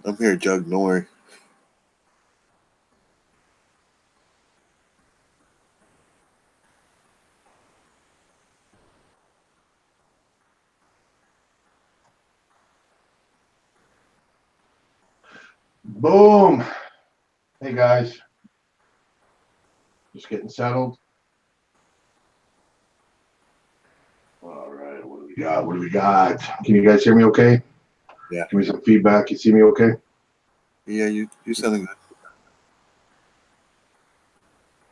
I'm here, Jug. Don't worry. Boom. Hey, guys. Just getting settled. All right. What do we got? What do we got? Can you guys hear me okay? Yeah. Give me some feedback. You see me okay? Yeah, you sounding good.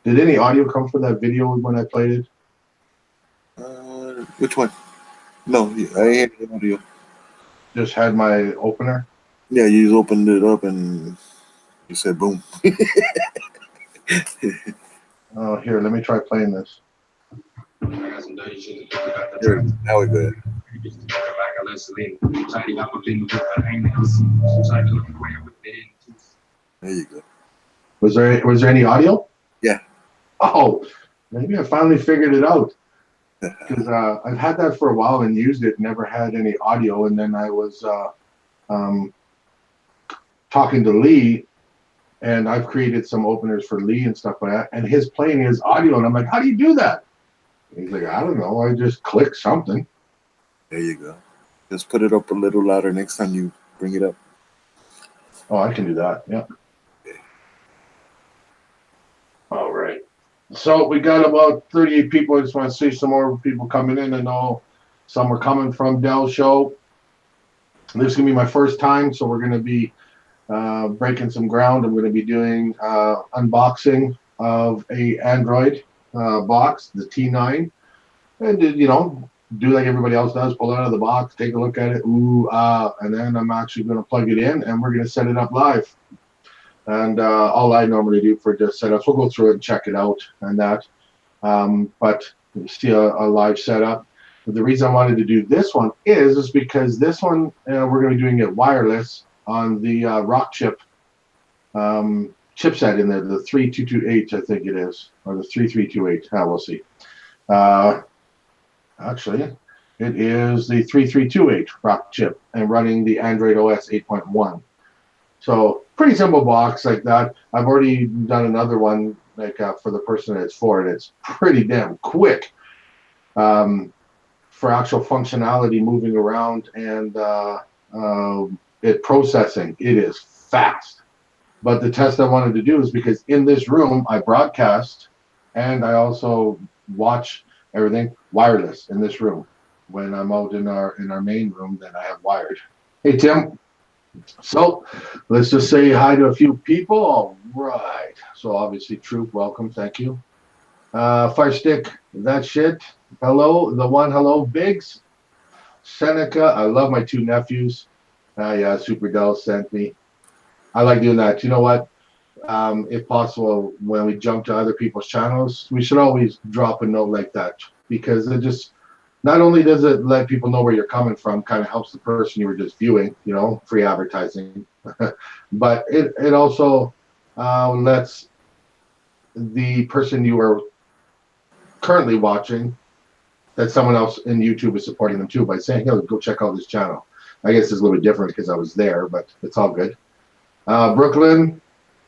Did any audio come from that video when I played it? Which one? No, I ain't hear the audio. Just had my opener. Yeah, you just opened it up and you said boom. Oh, here, let me try playing this. Here, now we're good. There you go. Was there any audio? Yeah. Oh, maybe I finally figured it out. Because I've had that for a while and used it, never had any audio, and then I was talking to Lee, and I've created some openers for Lee and stuff like that, and his playing his audio, and I'm like, how do you do that? And he's like, I don't know, I just click something. There you go. Just put it up a little louder next time you bring it up. Oh, I can do that, yeah. All right. So we got about 38 people. I just want to see some more people coming in. I know some are coming from Dell show. This is going to be my first time, so we're going to be breaking some ground. I'm going to be doing unboxing of a Android box, the T9, and you know, do like everybody else does, pull it out of the box, take a look at it, and then I'm actually going to plug it in, and we're going to set it up live. And all I normally do for just setups, we'll go through it and check it out and that. But you see a live setup. But the reason I wanted to do this one is because this one we're going to be doing it wireless on the Rock chip chipset in there, the 3228, I think it is, or the 3328. We'll see. Actually, it is the 3328 Rock chip and running the Android OS 8.1. So pretty simple box like that. I've already done another one like for the person that it's for, and it's pretty damn quick for actual functionality, moving around, and it processing. It is fast. But the test I wanted to do is because in this room I broadcast and I also watch everything wireless in this room. When I'm out in our main room, then I have wired. Hey Tim. So let's just say hi to a few people. All right. So obviously Troop, welcome, thank you. Firestick, that shit. Hello, the one, hello, Biggs. Seneca, I love my two nephews. Yeah, Super Dell sent me. I like doing that. You know what? If possible, when we jump to other people's channels, we should always drop a note like that, because it just, not only does it let people know where you're coming from, kind of helps the person you were just viewing, you know, free advertising, but it also lets the person you are currently watching, that someone else in YouTube is supporting them too by saying, hey, go check out this channel. I guess it's a little bit different because I was there, but it's all good. Brooklyn,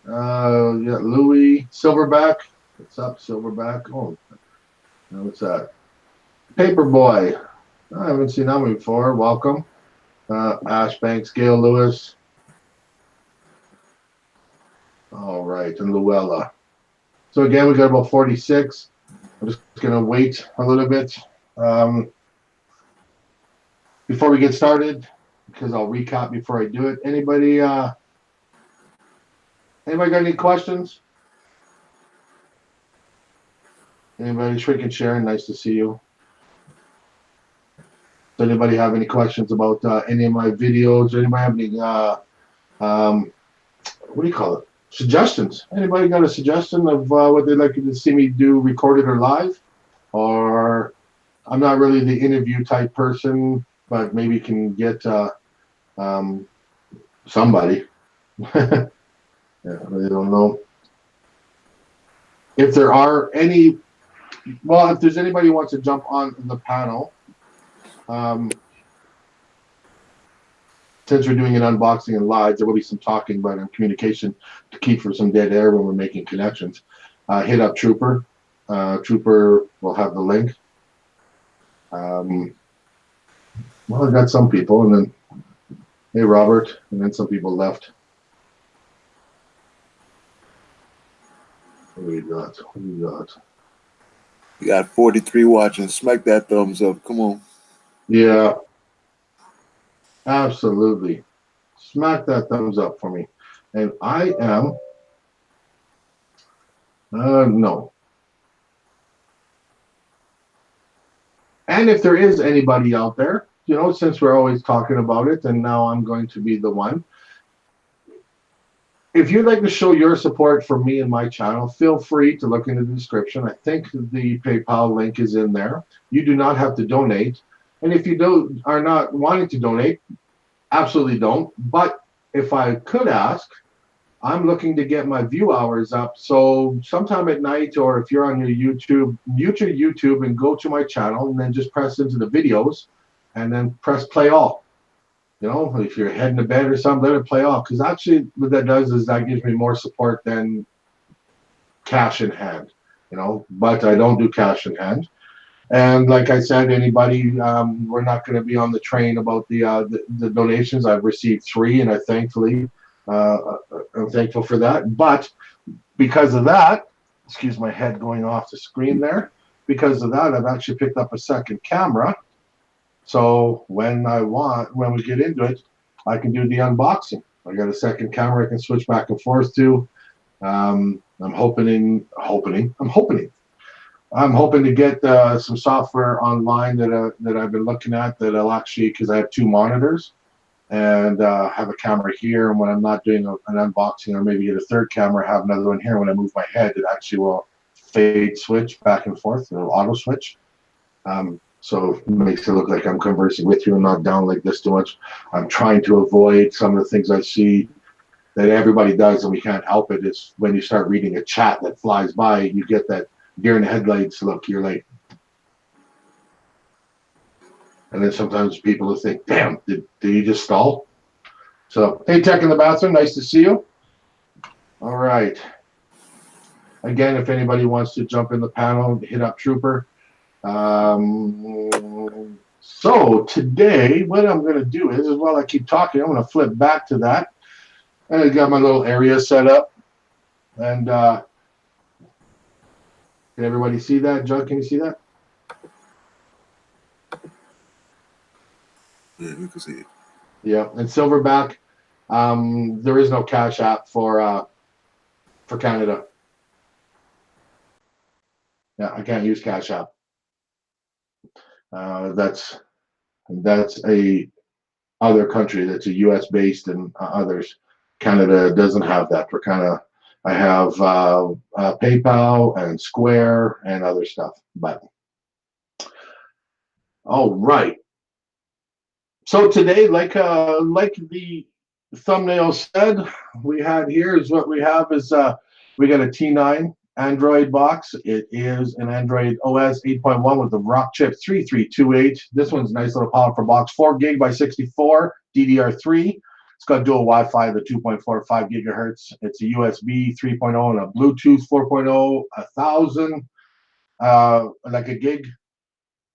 yeah, Louis, Silverback. What's up, Silverback? Oh, what's that? Paperboy. I haven't seen that one before. Welcome. Ash Banks, Gail Lewis. All right, and Luella. So again, we got about 46. I'm just going to wait a little bit before we get started, because I'll recap before I do it. Anybody got any questions? Anybody? Shrinking Sharon, nice to see you. Does anybody have any questions about any of my videos? Anybody have any, what do you call it? Suggestions? Anybody got a suggestion of what they'd like to see me do, recorded or live? Or I'm not really the interview type person, but maybe you can get somebody. Yeah, I really don't know. If there are any, well, if there's anybody who wants to jump on the panel, since we're doing an unboxing and live, there will be some talking about communication to keep from some dead air when we're making connections. Hit up Trooper. Trooper will have the link. Well, I got some people, and then hey Robert, and then some people left. What do we got? What do we got? You got 43 watching. Smack that thumbs up. Come on. Yeah, absolutely. Smack that thumbs up for me. And I am no. And if there is anybody out there, you know, since we're always talking about it, and now I'm going to be the one. If you'd like to show your support for me and my channel, feel free to look in the description. I think the PayPal link is in there. You do not have to donate. And if you are not wanting to donate, absolutely don't. But if I could ask, I'm looking to get my view hours up. So sometime at night, or if you're on your YouTube, mute your YouTube and go to my channel and then just press into the videos and then press play all. You know, if you're heading to bed or something, let it play off. Because actually what that does is that gives me more support than cash in hand, you know, but I don't do cash in hand. And like I said, anybody, we're not going to be on the train about the donations. I've received 3, and I'm thankful for that. But because of that, excuse my head going off the screen there, because of that, I've actually picked up a second camera. So when we get into it, I can do the unboxing. I got a second camera I can switch back and forth to. I'm hoping to get some software online that I've been looking at that'll actually, because I have 2 monitors and have a camera here, and when I'm not doing an unboxing, or maybe get a third camera, have another one here. When I move my head, it actually will fade switch back and forth. It'll auto switch. So it makes it look like I'm conversing with you and not down like this too much. I'm trying to avoid some of the things I see that everybody does, and we can't help it. It's when you start reading a chat that flies by, you get that deer in the headlights look. You're like, and then sometimes people will think, damn, did you just stall? So, hey, Tech in the bathroom, nice to see you. All right. Again, if anybody wants to jump in the panel, hit up Trooper. So today, what I'm going to do is while I keep talking, I'm going to flip back to that. And I got my little area set up. And can everybody see that? Jug, can you see that? Yeah, we can see it. Yeah, and Silverback, there is no Cash App for Canada. Yeah, I can't use Cash App. That's a other country that's a U.S. based, and others. Canada doesn't have that. For kind of, I have PayPal and Square and other stuff. But all right. So today, like the thumbnail said, we had here is what we have is we got a T9 Android box. It is an Android OS 8.1 with the Rock chip 3328. This one's a nice little powerful box, 4 gig by 64 DDR3. It's got dual Wi-Fi, the 2.45 gigahertz. It's a USB 3.0 and a Bluetooth 4.0, 1,000, like a gig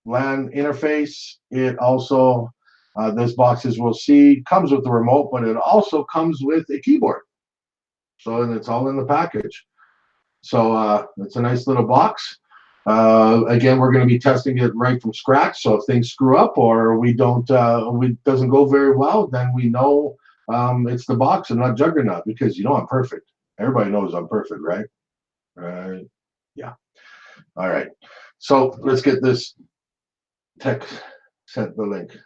LAN interface. It also, this box, as we'll see, comes with the remote, but it also comes with a keyboard. So, and it's all in the package. So it's a nice little box. Again, we're going to be testing it right from scratch. So if things screw up or we don't, it doesn't go very well, then we know it's the box and not Juggernaut, because you know I'm perfect. Everybody knows I'm perfect, right? Yeah. All right. So let's get this tech sent the link.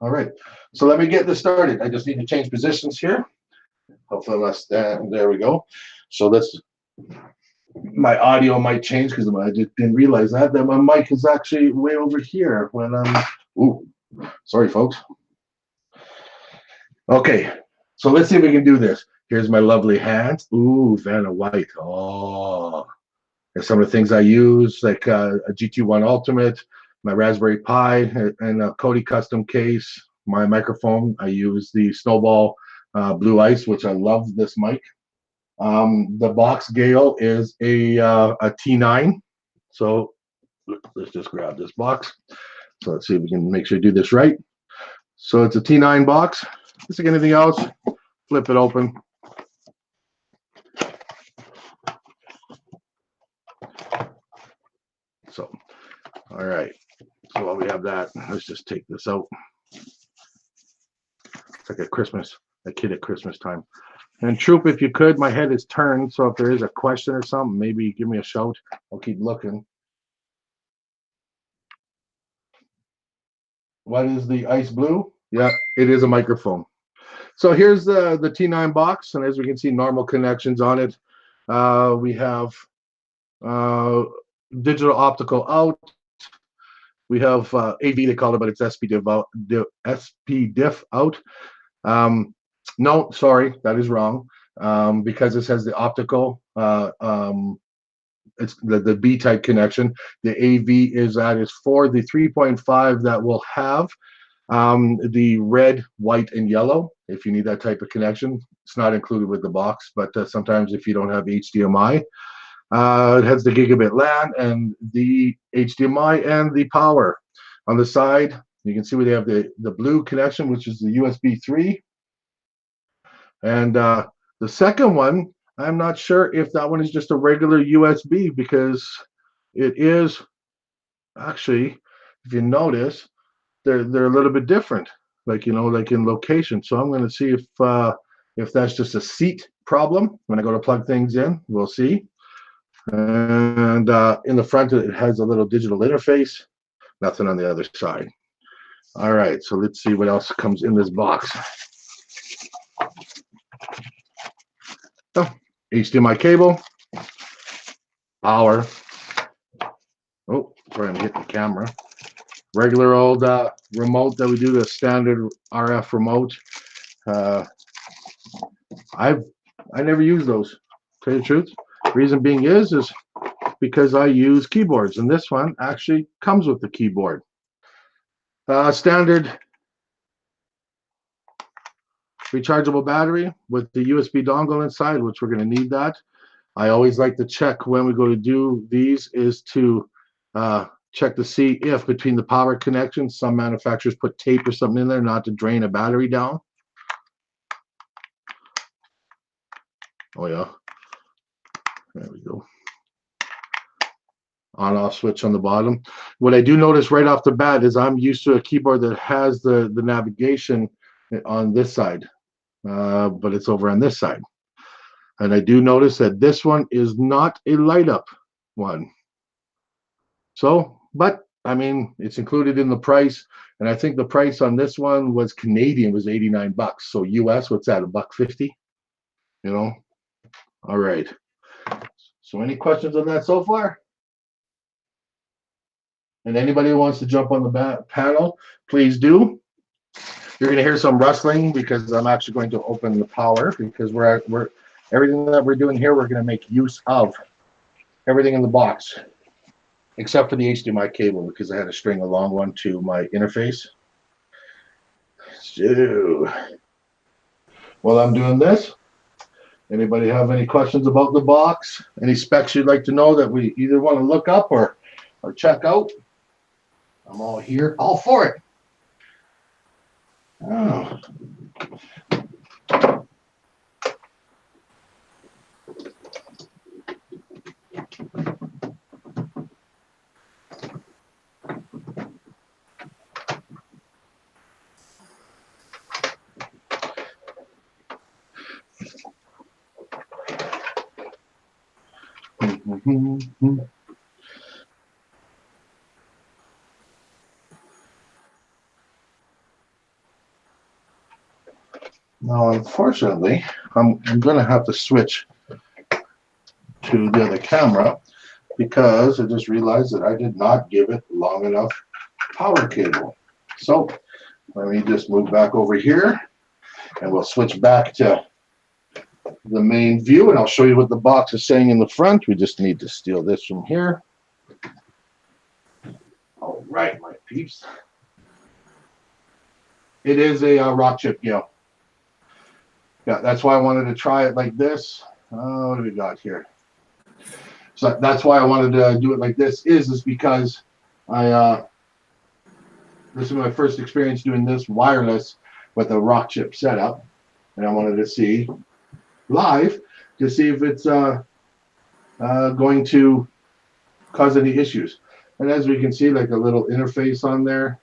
All right. So let me get this started. I just need to change positions here. Hopefully less than, there we go. So let's, my audio might change because I just didn't realize that my mic is actually way over here when I'm, ooh, sorry folks. Okay, so let's see if we can do this. Here's my lovely hands. Ooh, Vanna White. Oh, there's some of the things I use, like a GT1 Ultimate, my Raspberry Pi, and a Kodi custom case. my microphone. I use the Snowball Blue Ice, which I love this mic. The box Gale is a T9. So let's just grab this box. So let's see if we can make sure to do this right. So it's a T9 box. Just like anything else, flip it open. So, all right. So while we have that, let's just take this out. It's like a kid at Christmas time. And Troop, if you could, my head is turned. So if there is a question or something, maybe give me a shout. I'll keep looking. What is the ice blue? Yeah, it is a microphone. So here's the T9 box. And as we can see, normal connections on it. We have digital optical out. We have AV, they call it, but it's SPDIF out. No, sorry, that is wrong. Because this has the optical, it's the B-type connection. The AV is for the 3.5 that will have the red, white, and yellow. If you need that type of connection, it's not included with the box, but sometimes if you don't have HDMI, it has the gigabit LAN and the HDMI and the power. On the side, you can see we have the blue connection, which is the USB 3. And the second one, I'm not sure if that one is just a regular USB, because it is actually, if you notice, they're a little bit different, like, you know, like in location. So I'm going to see if that's just a seat problem. When I go to plug things in, we'll see. And in the front, it has a little digital interface. Nothing on the other side. All right, so let's see what else comes in this box. Oh, HDMI cable, power. Oh, sorry, I'm hitting the camera. Regular old remote that we do, the standard RF remote. I never use those, to tell you the truth. Reason being is because I use keyboards, and this one actually comes with the keyboard. Standard rechargeable battery with the USB dongle inside, which we're going to need that. I always like to check when we go to do these is to check to see if between the power connections, some manufacturers put tape or something in there not to drain a battery down. Oh yeah, there we go. On-off switch on the bottom. What I do notice right off the bat is I'm used to a keyboard that has the navigation on this side, but it's over on this side. And I do notice that this one is not a light up one. So, but I mean, it's included in the price, and I think the price on this one was Canadian, was 89 bucks. So US, what's that, $1.50? You know. All right. So any questions on that so far? And anybody who wants to jump on the panel, please do. You're going to hear some rustling because I'm actually going to open the power, because we're everything that we're doing here, we're going to make use of everything in the box, except for the HDMI cable, because I had to string a long one to my interface. So while I'm doing this, anybody have any questions about the box? Any specs you'd like to know that we either want to look up or check out? I'm all here, all for it. Oh. Now, unfortunately, I'm going to have to switch to the other camera because I just realized that I did not give it long enough power cable. So let me just move back over here and we'll switch back to the main view, and I'll show you what the box is saying in the front. We just need to steal this from here. All right, my peeps. It is a rock chip, yeah. Yeah, that's why I wanted to try it like this. What do we got here? So that's why I wanted to do it like this. Is because this is my first experience doing this wireless with a rock chip setup, and I wanted to see live to see if it's going to cause any issues. And as we can see, like a little interface on there.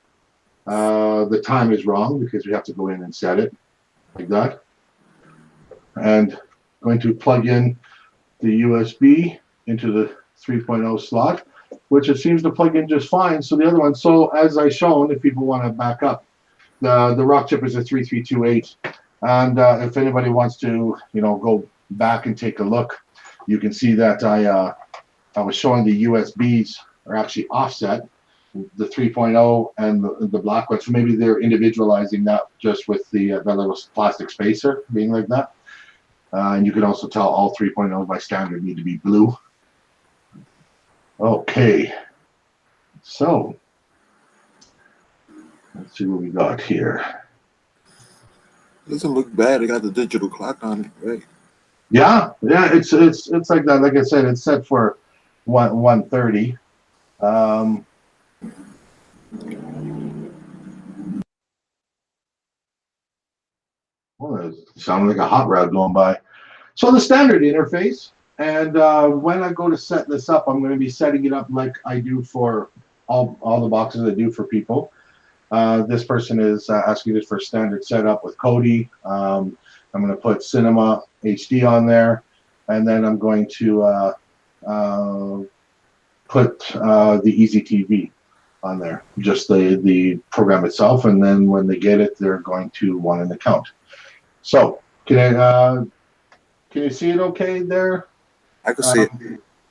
The time is wrong because we have to go in and set it like that. And going to plug in the USB into the 3.0 slot, which it seems to plug in just fine. So the other one, so as I shown, if people want to back up, the rock chip is a 3328. And if anybody wants to, go back and take a look, you can see that I was showing the USBs are actually offset, the 3.0 and the black one. So maybe they're individualizing that just with the little plastic spacer being like that. And you can also tell all 3.0 by standard need to be blue. Okay, so let's see what we got here. Doesn't look bad. It got the digital clock on it, right? Yeah, it's like that. Like I said, it's set for 1:30. Well, it sounded like a hot rod going by. So the standard interface, and when I go to set this up, I'm going to be setting it up like I do for all the boxes I do for people. This person is asking this for standard setup with Kodi. I'm going to put Cinema HD on there, and then I'm going to put the Easy TV on there, just the program itself, and then when they get it, they're going to want an account. So can you see it okay there? I can see it.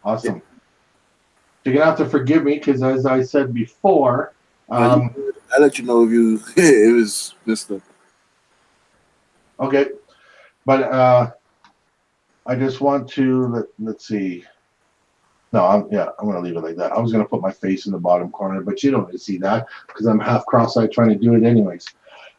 Awesome. Yeah. You're gonna have to forgive me because, as I said before, I'll let you know if it was messed up. Okay, but I just want to let's see. No, I'm gonna leave it like that. I was gonna put my face in the bottom corner, but you don't need to see that because I'm half cross-eyed trying to do it anyways.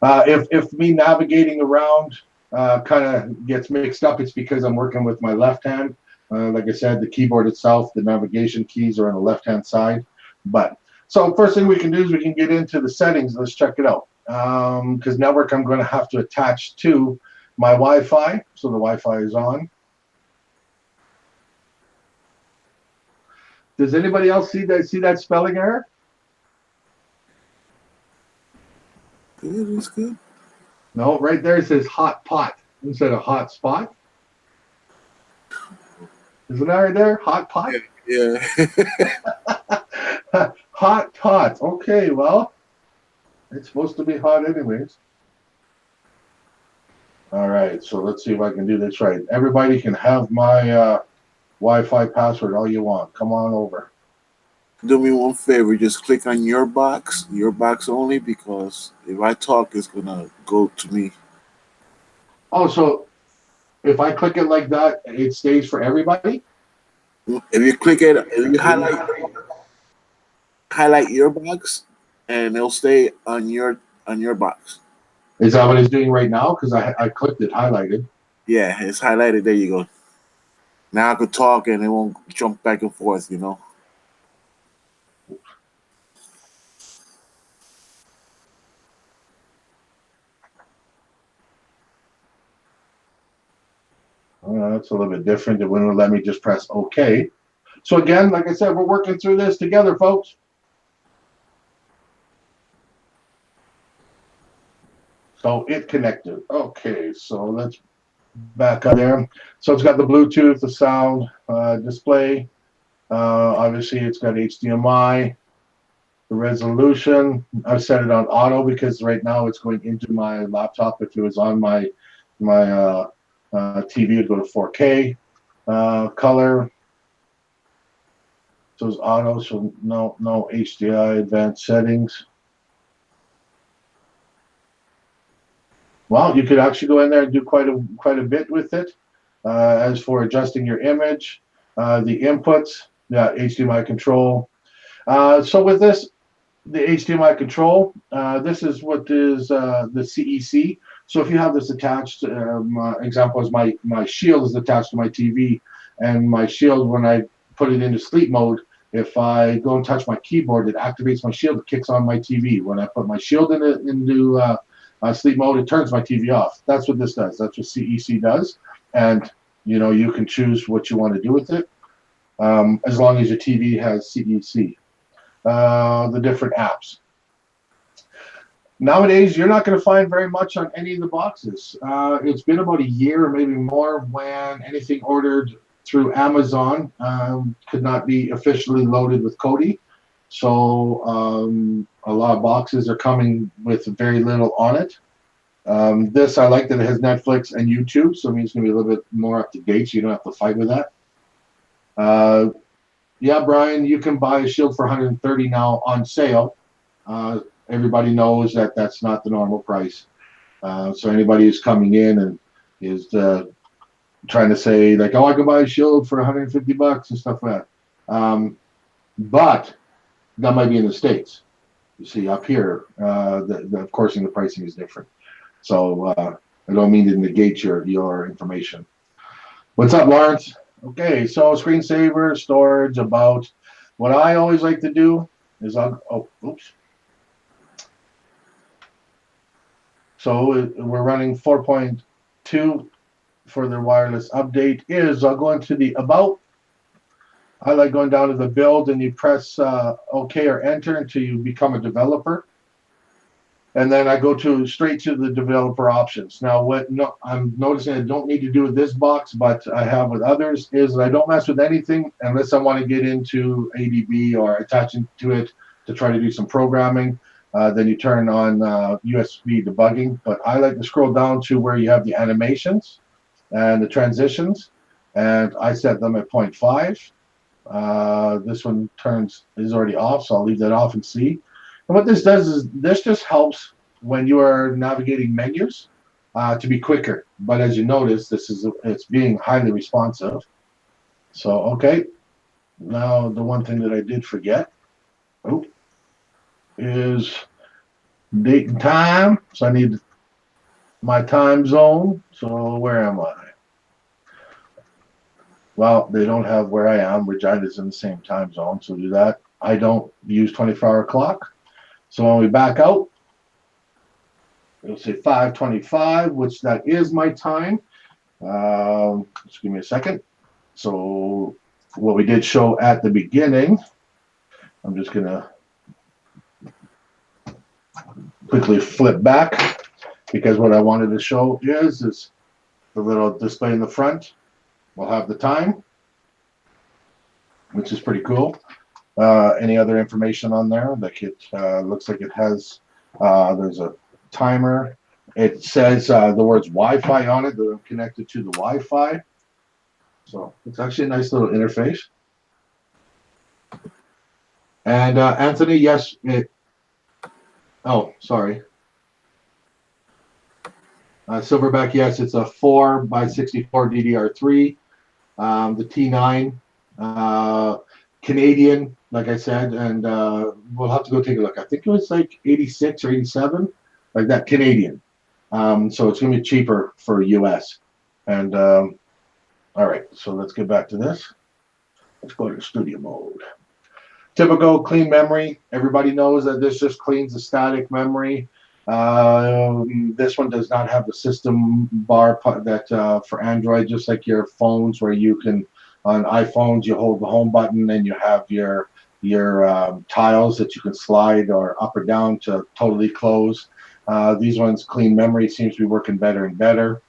If me navigating around kind of gets mixed up, it's because I'm working with my left hand. Like I said, the keyboard itself, the navigation keys are on the left-hand side. But so first thing we can do is we can get into the settings. Let's check it out. Because network, I'm going to have to attach to my Wi-Fi. So the Wi-Fi is on. Does anybody else see that spelling error? Good, it's good. No, right there it says hot pot instead of hot spot. Isn't that right there? Hot pot? Yeah. Hot pot. Okay, well, it's supposed to be hot anyways. All right, so let's see if I can do this right. Everybody can have my Wi-Fi password all you want. Come on over. Do me one favor. Just click on your box only, because if I talk, it's going to go to me. Oh, so if I click it like that, it stays for everybody? If you click it, if you highlight your box, and it'll stay on your box. Is that what it's doing right now? Because I clicked it highlighted. Yeah, it's highlighted. There you go. Now I could talk and it won't jump back and forth, That's a little bit different. It wouldn't let me just press OK. So again, like I said, we're working through this together, folks. So it connected. Okay, so let's back up there. So it's got the Bluetooth, the sound, display. Obviously, it's got HDMI. The resolution, I've set it on auto because right now it's going into my laptop. If it was on my TV, it'd go to 4K. Color, so it's auto, so no HDI advanced settings. Well, you could actually go in there and do quite a bit with it. As for adjusting your image, the inputs, HDMI control. So with this, the HDMI control. This is what is the CEC. So if you have this attached, example is my shield is attached to my TV, and my shield, when I put it into sleep mode, if I go and touch my keyboard, it activates my shield, it kicks on my TV. When I put my shield into sleep mode, it turns my TV off. That's what this does. That's what CEC does. And you can choose what you want to do with it, as long as your TV has CEC. The different apps. Nowadays, you're not going to find very much on any of the boxes. It's been about a year or maybe more when anything ordered through Amazon could not be officially loaded with Kodi. So a lot of boxes are coming with very little on it. This, I like that it has Netflix and YouTube, so it means it's going to be a little bit more up to date, so you don't have to fight with that. Yeah, Brian, you can buy a shield for $130 now on sale. Everybody knows that that's not the normal price. So anybody who's coming in and is trying to say like, oh, I can buy a shield for $150 and stuff like that. But that might be in the States. You see up here, of course, the pricing is different. So I don't mean to negate your information. What's up, Lawrence? Okay, so screensaver, storage, about. What I always like to do is oops. So we're running 4.2 for the wireless update. I'll go into the about. I like going down to the build, and you press OK or enter until you become a developer. And then I go straight to the developer options. Now, I'm noticing I don't need to do with this box, but I have with others, is I don't mess with anything unless I want to get into ADB or attaching to it to try to do some programming. Then you turn on USB debugging. But I like to scroll down to where you have the animations and the transitions, and I set them at 0.5. This one is already off, so I'll leave that off and see. And what this does is this just helps when you are navigating menus to be quicker. But as you notice, it's being highly responsive. So okay, now the one thing that I did forget is date and time. So I need my time zone. So where am I? Well, they don't have where I am. Regina's in the same time zone, so do that. I don't use 24-hour clock. So when we back out, it'll say 5:25, which that is my time. Just give me a second. So what we did show at the beginning, I'm just going to quickly flip back, because what I wanted to show is the little display in the front. We'll have the time, which is pretty cool. Any other information on there? Like it looks like it has, there's a timer. It says the words Wi-Fi on it. They're connected to the Wi-Fi. So it's actually a nice little interface. And Anthony, yes. Oh, sorry. Silverback, yes, it's a 4x64 DDR3. The T9, Canadian, like I said, and we'll have to go take a look. I think it was like 86 or 87, like that, Canadian. So it's going to be cheaper for US. And all right, so let's get back to this. Let's go to studio mode. Typical clean memory. Everybody knows that this just cleans the static memory. This one does not have the system bar that for Android, just like your phones, where you can, on iPhones, you hold the home button and you have your tiles that you can slide or up or down to totally close. These ones, clean memory seems to be working better and better.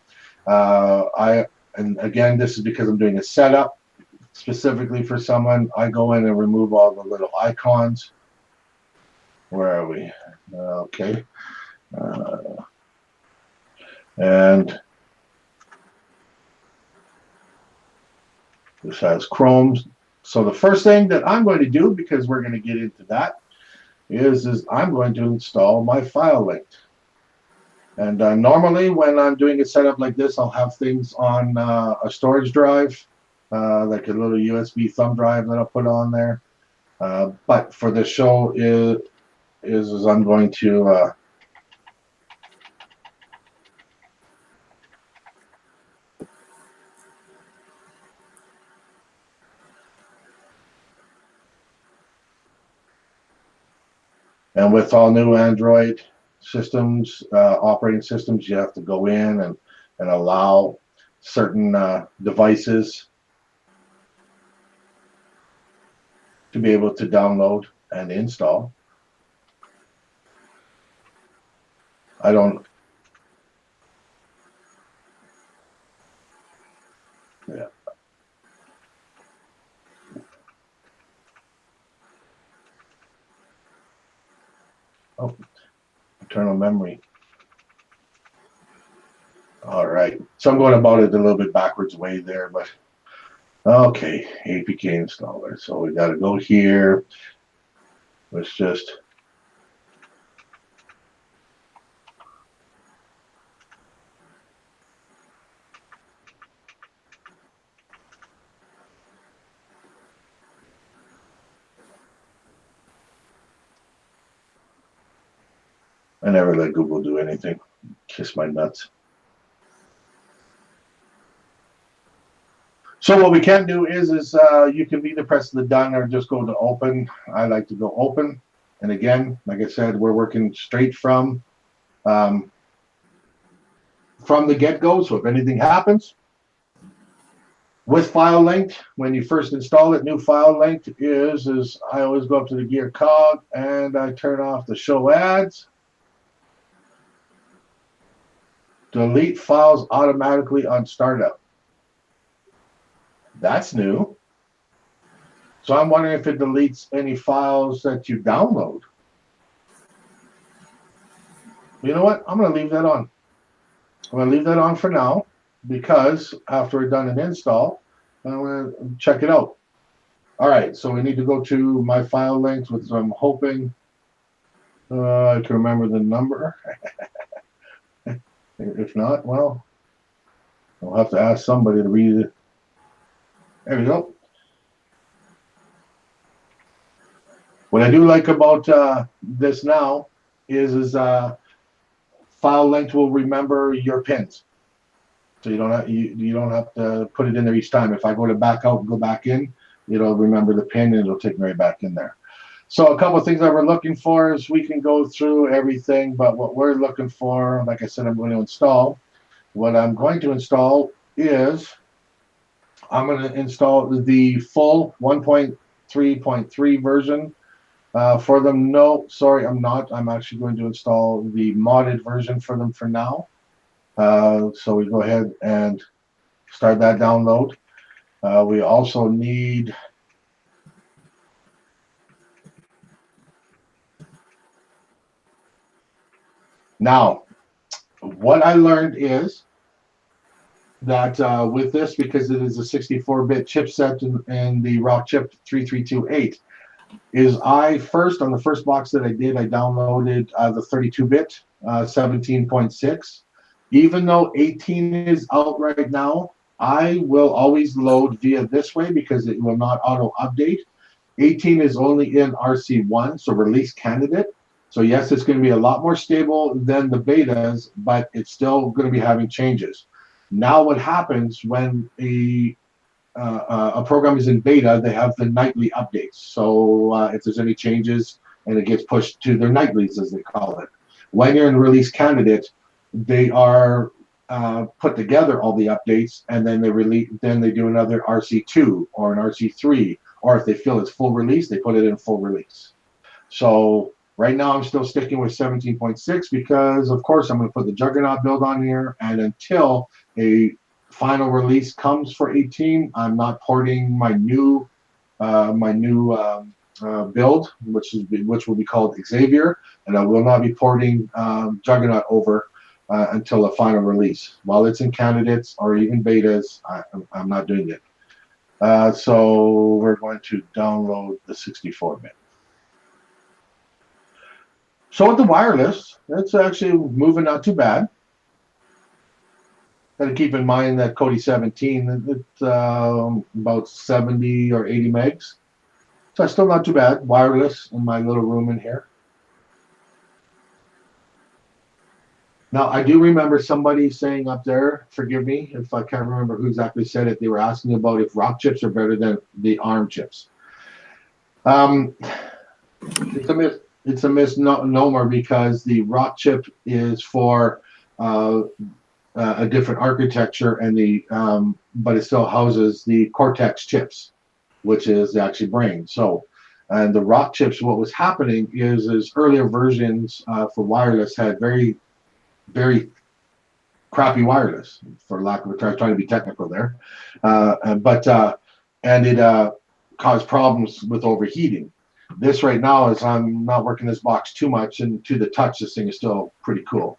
And again, this is because I'm doing a setup specifically for someone. I go in and remove all the little icons. Where are we? Okay. And this has Chrome. So the first thing that I'm going to do, because we're going to get into that, is I'm going to install my file link. And normally when I'm doing a setup like this, I'll have things on a storage drive, like a little USB thumb drive that I'll put on there. But for this show, is I'm going to and with all new Android systems, operating systems, you have to go in and allow certain devices to be able to download and install. I don't. Yeah. Oh, internal memory. All right. So I'm going about it a little bit backwards way there, but okay. Apk Installer. So we got to go here. Let's just. I never let Google do anything. Kiss my nuts. So what we can do is you can either press the done or just go to open. I like to go open. And again, like I said, we're working straight from the get-go. So if anything happens with file length, when you first install it, new file length is I always go up to the gear cog and I turn off the show ads. Delete files automatically on startup. That's new. So I'm wondering if it deletes any files that you download. You know what? I'm going to leave that on. I'm going to leave that on for now because after we're done an install, I'm going to check it out. All right, so we need to go to my file length, which I'm hoping I can remember the number. If not, well, I'll have to ask somebody to read it. There we go. What I do like about this now is file length will remember your pins, so you don't have to put it in there each time. If I go to back out and go back in, it'll remember the pin and it'll take me right back in there. So a couple of things that we're looking for is we can go through everything, but what we're looking for, like I said, I'm going to install. What I'm going to install is I'm going to install the full 1.3.3 version. For them, no, sorry, I'm not. I'm actually going to install the modded version for them for now. So we go ahead and start that download. We also need now. What I learned is that with this, because it is a 64-bit chipset and the raw chip 3328, is I first, on the first box that I did, I downloaded the 32-bit 17.6. Even though 18 is out right now, I will always load via this way because it will not auto-update. 18 is only in RC1, so release candidate. So yes, it's going to be a lot more stable than the betas, but it's still going to be having changes. Now what happens when a program is in beta, they have the nightly updates. So if there's any changes, and it gets pushed to their nightlies, as they call it. When you're in release candidate, they are put together all the updates, and then they do another RC2 or an RC3, or if they feel it's full release, they put it in full release. So right now I'm still sticking with 17.6 because, of course, I'm going to put the Juggernaut build on here, and until a final release comes for 18, I'm not porting my new build, which will be called Xavier, and I will not be porting Juggernaut over until a final release. While it's in candidates or even betas, I'm not doing it. So we're going to download the 64-bit. So with the wireless, it's actually moving not too bad. Got to keep in mind that Kodi 17, it's about 70 or 80 megs. So it's still not too bad, wireless in my little room in here. Now, I do remember somebody saying up there, forgive me if I can't remember who exactly said it, they were asking about if rock chips are better than the ARM chips. It's a misnomer because the rock chip is for a different architecture, and but it still houses the Cortex chips, which is actually brain. So, and the rock chips, what was happening is earlier versions for wireless had very crappy wireless, for lack of a trying to be technical there, and it caused problems with overheating. This right now is I'm not working this box too much, and to the touch, this thing is still pretty cool.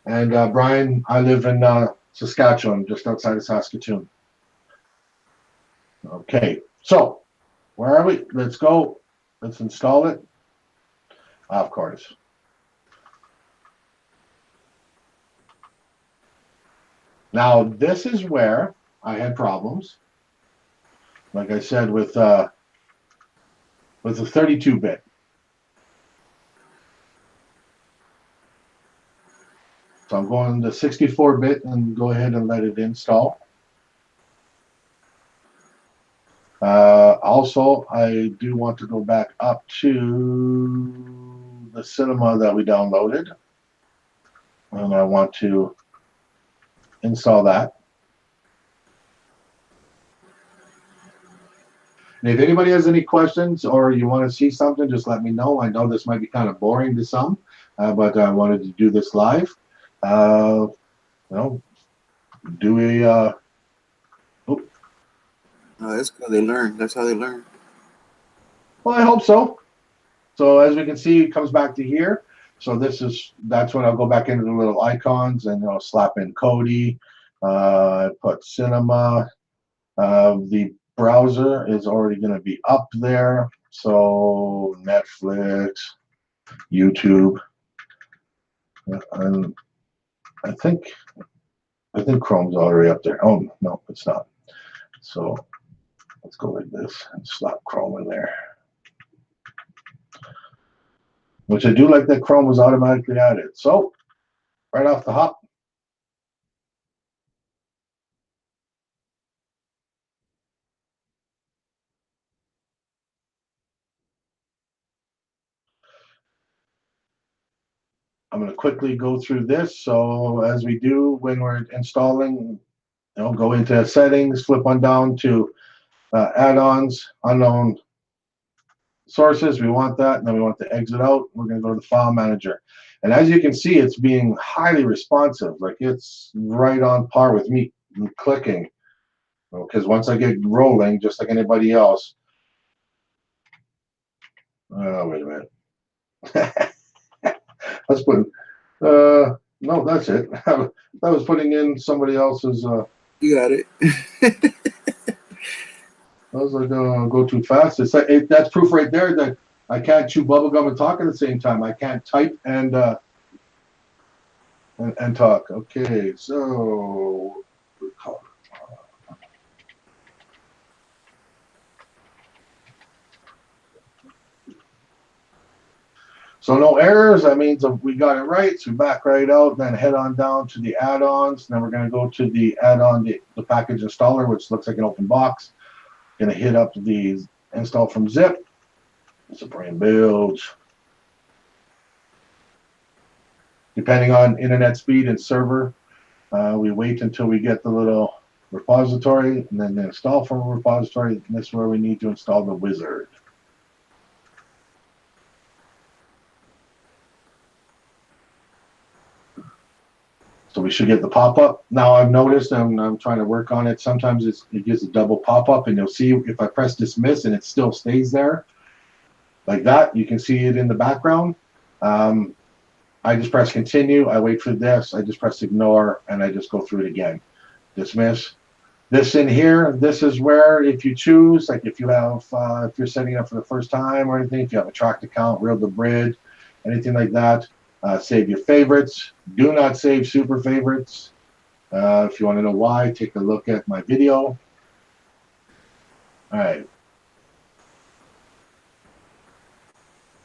And Brian, I live in Saskatchewan, just outside of Saskatoon. Okay, so where are we? Let's go. Let's install it. Of course. Now, this is where I had problems. Like I said, with a 32-bit. So I'm going to 64-bit and go ahead and let it install. Also, I do want to go back up to the cinema that we downloaded. And I want to install that. And if anybody has any questions or you want to see something, just let me know. I know this might be kind of boring to some, but I wanted to do this live. You know, do a. That's how they learn. That's how they learn. Well, I hope so. So as we can see, it comes back to here. So that's when I'll go back into the little icons and I'll slap in Kodi, put cinema. The browser is already going to be up there. So Netflix, YouTube, and I think Chrome's already up there. Oh no, it's not. So let's go like this and slap Chrome in there. Which I do like that Chrome was automatically added. So right off the hop, I'm going to quickly go through this. So as we do when we're installing, go into settings, flip on down to add-ons, unknown sources. We want that, and then we want to exit out. We're going to go to the file manager. And as you can see, it's being highly responsive. Like it's right on par with me clicking. Because once I get rolling, just like anybody else. Oh, wait a minute. Let's put. No, that's it. That was putting in somebody else's. You got it. I was like, go too fast. That's proof right there that I can't chew bubblegum and talk at the same time. I can't type and talk. Okay, so no errors. That means we got it right. So we back right out, then head on down to the add-ons. Then we're going to go to the add-on, the package installer, which looks like an open box. Going to hit up the install from zip. Supreme builds. Depending on internet speed and server, we wait until we get the little repository and then install from a repository. And this is where we need to install the wizard. So we should get the pop-up. Now I've noticed, and I'm trying to work on it, sometimes it gives a double pop-up, and you'll see if I press dismiss and it still stays there. Like that, you can see it in the background. I just press continue, I wait for this, I just press ignore, and I just go through it again. Dismiss. This in here, this is where if you choose, like if you have, if you're setting up for the first time or anything, if you have a tracked account, reel to bridge, anything like that, save your favorites. Do not save super favorites. If you want to know why, take a look at my video. All right.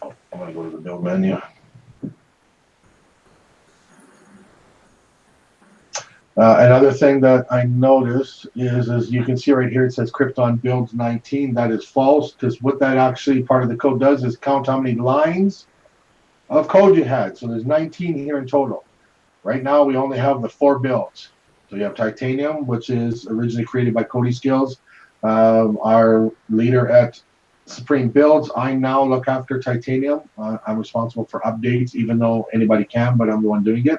Oh, I'm going to go to the build menu. Another thing that I noticed is you can see right here, it says Krypton builds 19. That is false, because what that actually part of the code does is count how many lines of code you had. So there's 19 here in total. Right now, we only have the 4 builds. So you have Titanium, which is originally created by Cody Skills, our leader at Supreme Builds. I now look after Titanium. I'm responsible for updates, even though anybody can, but I'm the one doing it.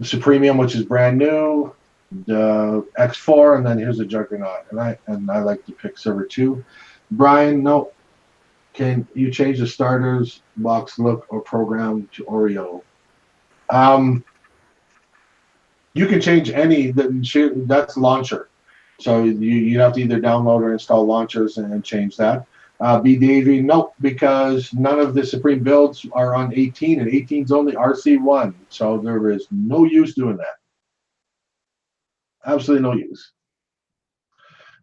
Supremium, which is brand new, the X4, and then here's the Juggernaut. And I like to pick server 2. Brian, no. Can you change the starters box look or program to Oreo? You can change any. That's launcher. So you have to either download or install launchers and change that. BDAV, no, because none of the Supreme builds are on 18, and 18 is only RC1. So there is no use doing that. Absolutely no use.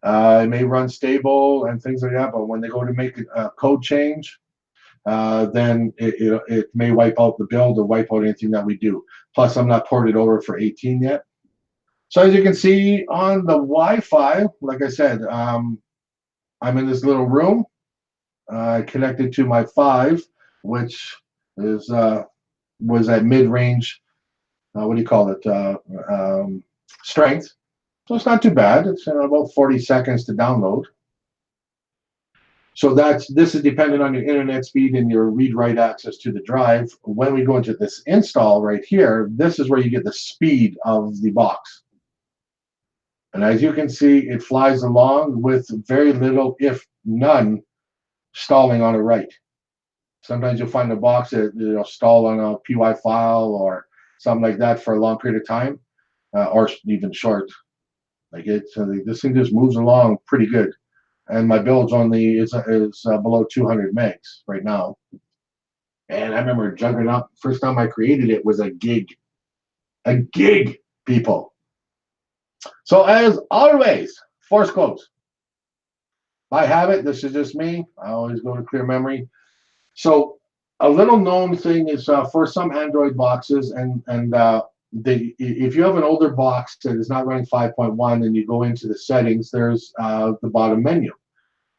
It may run stable and things like that, but when they go to make a code change, then it may wipe out the build or wipe out anything that we do. Plus, I'm not ported over for 18 yet. So as you can see on the Wi-Fi, like I said, I'm in this little room connected to my 5, which is was at mid-range. What do you call it? Strength. So it's not too bad. It's about 40 seconds to download. So this is dependent on your internet speed and your read-write access to the drive. When we go into this install right here, this is where you get the speed of the box. And as you can see, it flies along with very little, if none, stalling on the right. Sometimes you'll find a box that stall on a PY file or something like that for a long period of time, or even short. This thing just moves along pretty good. And my build's only is below 200 megs right now. And I remember Juggernaut, first time I created it was a gig, people. So as always, force close. By habit, this is just me. I always go to clear memory. So a little known thing is for some Android boxes, if you have an older box that is not running 5.1 and you go into the settings, there's the bottom menu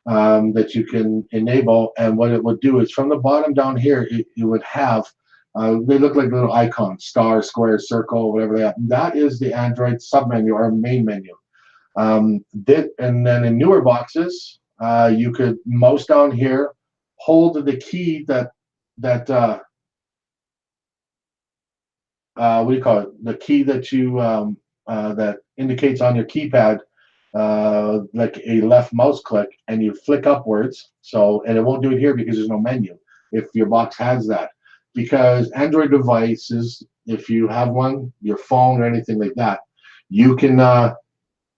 that you can enable. And what it would do is from the bottom down here, it would have, they look like little icons, star, square, circle, whatever they have. That is the Android submenu or main menu. And then in newer boxes, you could mouse down here, hold the key that what do you call it? The key that you that indicates on your keypad, like a left mouse click, and you flick upwards. And it won't do it here because there's no menu. If your box has that, because Android devices, if you have one, your phone or anything like that, you can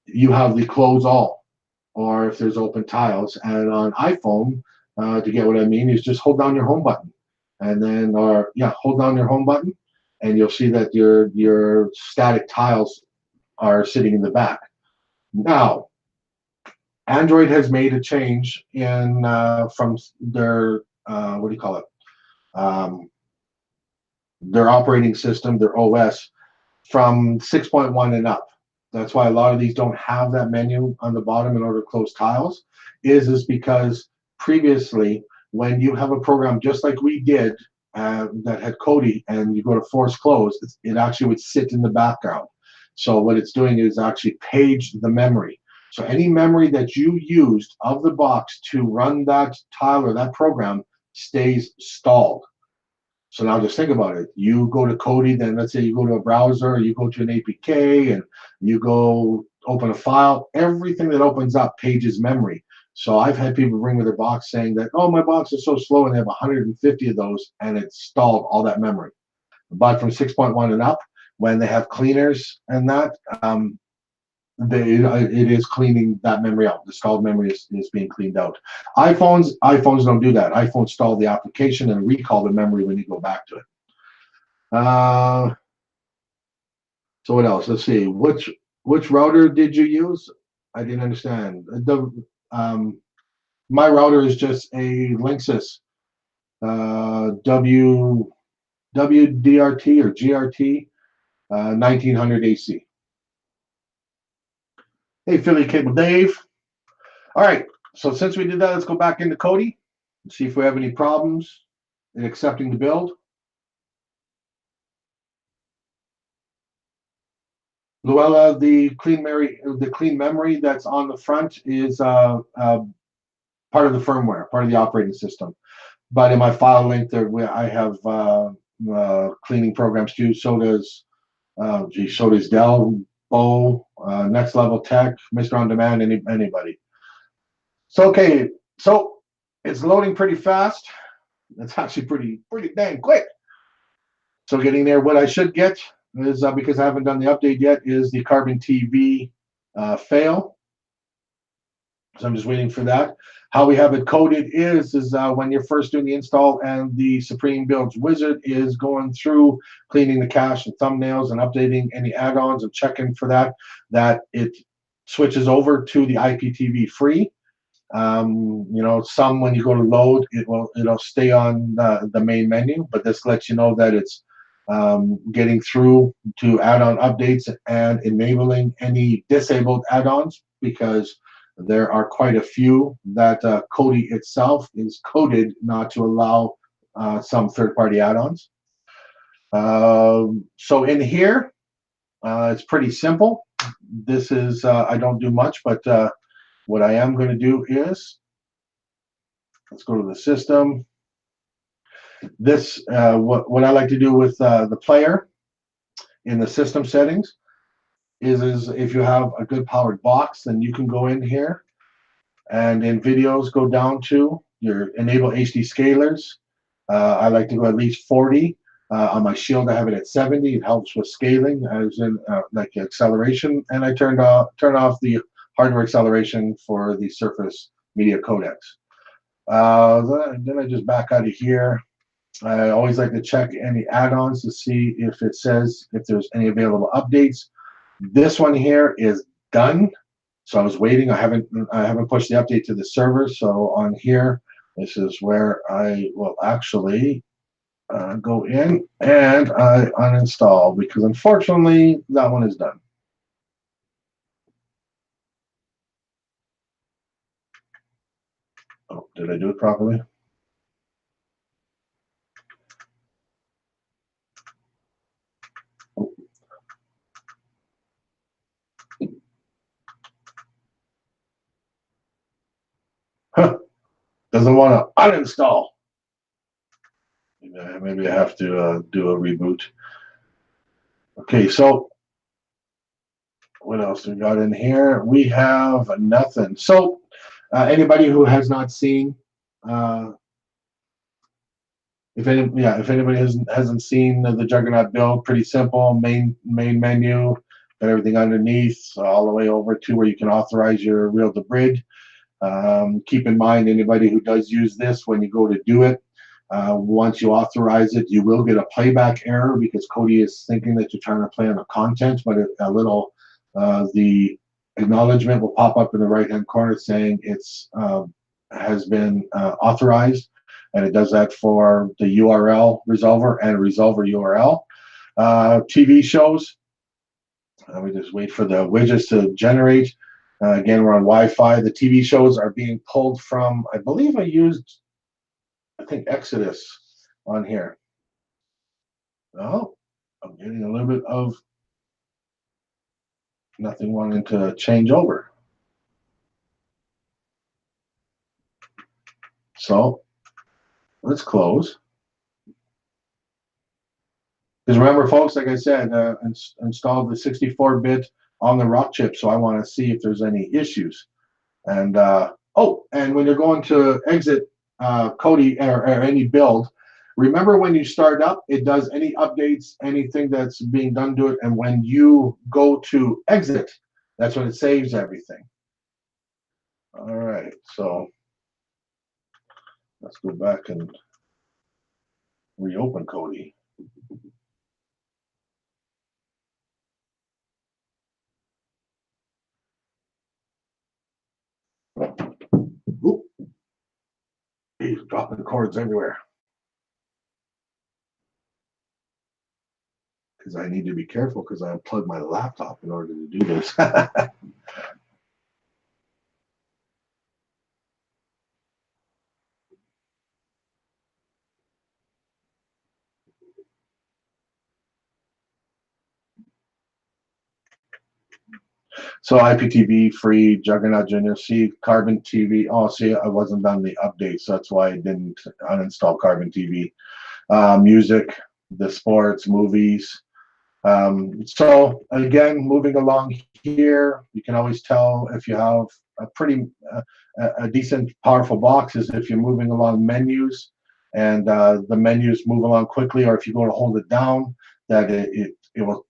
you have the close all, or if there's open tiles. And on iPhone, to get what I mean, is just hold down your home button, and then hold down your home button, and you'll see that your static tiles are sitting in the back. Now, Android has made a change in from their what do you call it? Their operating system, their OS, from 6.1 and up. That's why a lot of these don't have that menu on the bottom in order to close tiles. Is because previously, when you have a program just like we did that had Kodi, and you go to force close, it actually would sit in the background. So what it's doing is actually page the memory. So any memory that you used of the box to run that tile or that program stays stalled. So now just think about it. You go to Kodi, then let's say you go to a browser, you go to an APK, and you go open a file. Everything that opens up pages memory. So I've had people bring me their box saying that, oh, my box is so slow, and they have 150 of those, and it stalled all that memory. But from 6.1 and up, when they have cleaners and that, it is cleaning that memory out. The stalled memory is being cleaned out. iPhones don't do that. iPhones stall the application and recall the memory when you go back to it. So what else? Let's see. Which router did you use? I didn't understand. My router is just a Linksys WDRT or GRT. 1900 AC. Hey, Philly Cable Dave. All right, so since we did that, let's go back into Kodi and see if we have any problems in accepting the build. Luella, the clean memory that's on the front is part of the firmware, part of the operating system. But in my file link there, I have cleaning programs too. So does Dell, Bo, Next Level Tech, Mr. On Demand, anybody. So okay, so it's loading pretty fast. It's actually pretty dang quick. So getting there, what I should get is, because I haven't done the update yet, is the Carbon TV fail. So I'm just waiting for that. How we have it coded is when you're first doing the install and the Supreme Builds wizard is going through cleaning the cache and thumbnails and updating any add-ons and checking for that it switches over to the IPTV free. You know, some when you go to load, it'll stay on the main menu, but this lets you know that it's getting through to add-on updates and enabling any disabled add-ons, because there are quite a few that Kodi itself is coded not to allow some third-party add-ons. So in here, it's pretty simple. This is, I don't do much, but what I am going to do is, let's go to the system. This, what I like to do with the player in the system settings is if you have a good powered box, then you can go in here and in videos go down to your enable HD scalars. I like to go at least 40. On my Shield, I have it at 70. It helps with scaling, as in like acceleration, and I turn off the hardware acceleration for the Surface Media Codecs. Then I just back out of here. I always like to check any add-ons to see if it says if there's any available updates. This one here is done, so I was waiting. I haven't pushed the update to the server. So on here, this is where I will actually go in and I uninstall, because unfortunately that one is done. Oh, did I do it properly? Huh. Doesn't want to uninstall. Maybe I have to do a reboot. Okay, so what else we got in here? We have nothing. So anybody who has not seen, if anybody hasn't seen the Juggernaut build, pretty simple. Main menu, got everything underneath, all the way over to where you can authorize your reel to bridge. Keep in mind, anybody who does use this, when you go to do it, once you authorize it, you will get a playback error, because Kodi is thinking that you're trying to play on the content, but the acknowledgement will pop up in the right-hand corner saying it's has been authorized, and it does that for the URL resolver and resolver URL. TV shows, we just wait for the widgets to generate. Again, we're on Wi-Fi. The TV shows are being pulled from, I believe I think Exodus on here. Oh, I'm getting a little bit of nothing wanting to change over. So let's close. Because remember, folks, like I said, installed the 64-bit on the rock chip, so I want to see if there's any issues. And and when you're going to exit Kodi or any build, remember when you start up, it does any updates, anything that's being done to it, and when you go to exit, that's when it saves everything. All right, so let's go back and reopen Kodi. Oop. He's dropping cords everywhere. because I need to be careful because I unplugged my laptop in order to do this. So IPTV free, Juggernaut Junior, see Carbon TV. Oh, see, I wasn't done the update, so that's why I didn't uninstall Carbon TV. Music, the sports, movies. So again, moving along here, you can always tell if you have a pretty a decent, powerful box is if you're moving along menus and the menus move along quickly, or if you go to hold it down, that it will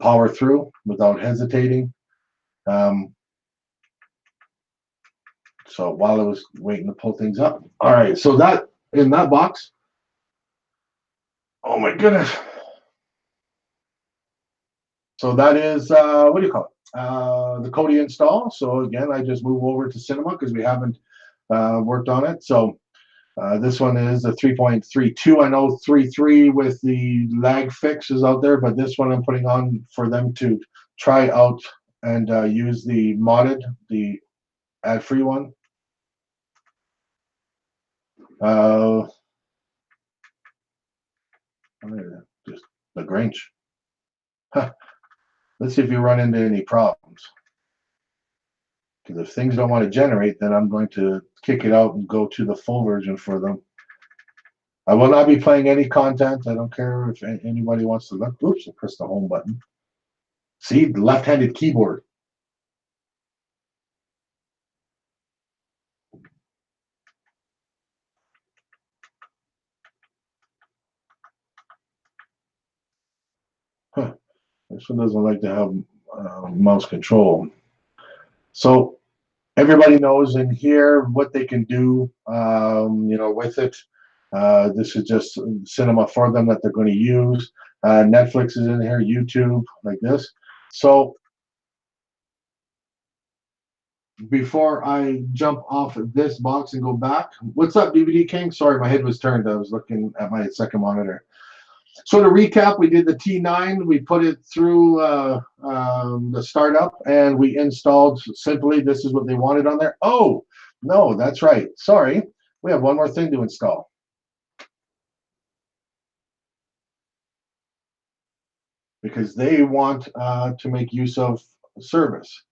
power through without hesitating. So while I was waiting to pull things up, all right. So that in that box, oh my goodness. So that is what do you call it? The Kodi install. So again, I just move over to Cinema because we haven't worked on it. So this one is a 3.32. I know 3.3 with the lag fix is out there, but this one I'm putting on for them to try out and use the modded, the ad-free one. Just the Grinch. Huh. Let's see if you run into any problems. Because if things don't want to generate, then I'm going to kick it out and go to the full version for them. I will not be playing any content. I don't care if anybody wants to look. Oops, I pressed the home button. See, the left-handed keyboard. Huh. This one doesn't like to have mouse control. So everybody knows in here what they can do, with it. This is just cinema for them that they're going to use. Netflix is in here, YouTube, like this. So before I jump off of this box and go back, what's up, DVD King? Sorry, my head was turned. I was looking at my second monitor. So to recap, we did the T9. We put it through the startup, and we installed simply. This is what they wanted on there. Oh, no, that's right. Sorry. We have one more thing to install. Because they want to make use of service.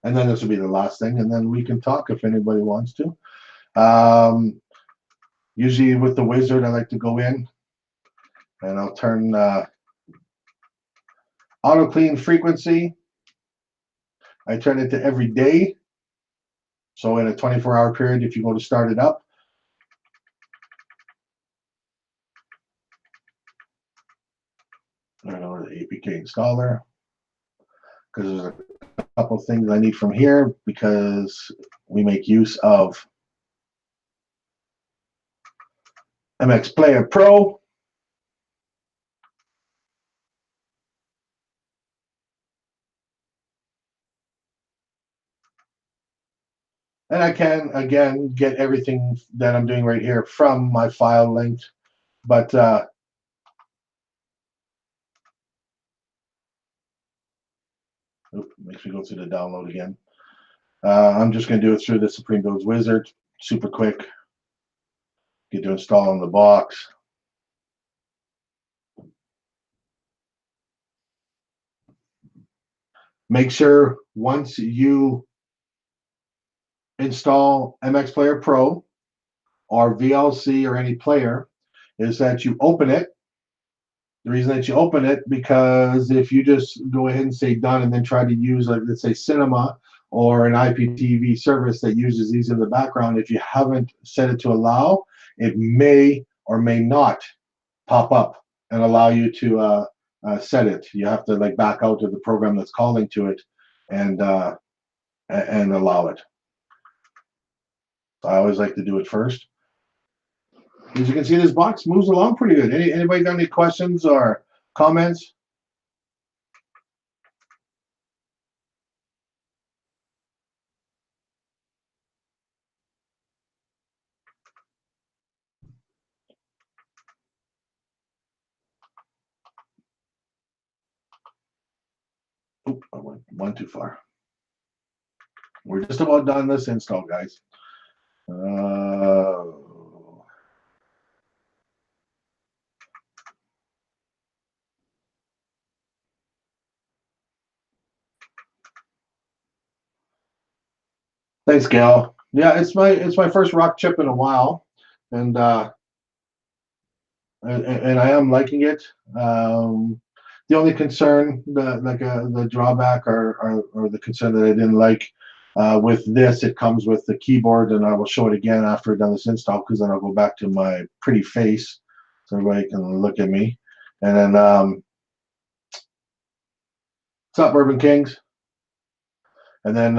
And then this will be the last thing, and then we can talk if anybody wants to. Usually with the wizard, I like to go in, and I'll turn auto clean frequency. I turn it to every day. So in a 24-hour period, if you go to start it up, I go to the Apk Installer, because there's a couple things I need from here because we make use of MX Player Pro. And I can, again, get everything that I'm doing right here from my file linked. But makes me go through the download again. I'm just going to do it through the Supreme Builds Wizard, super quick. Get to install in the box. Make sure once you install MX Player Pro or VLC or any player is that you open it. The reason that you open it, because if you just go ahead and say done and then try to use, like, let's say Cinema or an IPTV service that uses these in the background, if you haven't set it to allow, it may or may not pop up and allow you to set it. You have to like back out to the program that's calling to it and allow it. I always like to do it first. As you can see, this box moves along pretty good. Anybody got any questions or comments? One too far. We're just about done this install, guys. Thanks, Gail. Yeah, it's my first rock chip in a while, and I am liking it. The only concern, the drawback, or the concern that I didn't like with this, it comes with the keyboard, and I will show it again after I've done this install, because then I'll go back to my pretty face so everybody can look at me. And then, what's up, Urban Kings? And then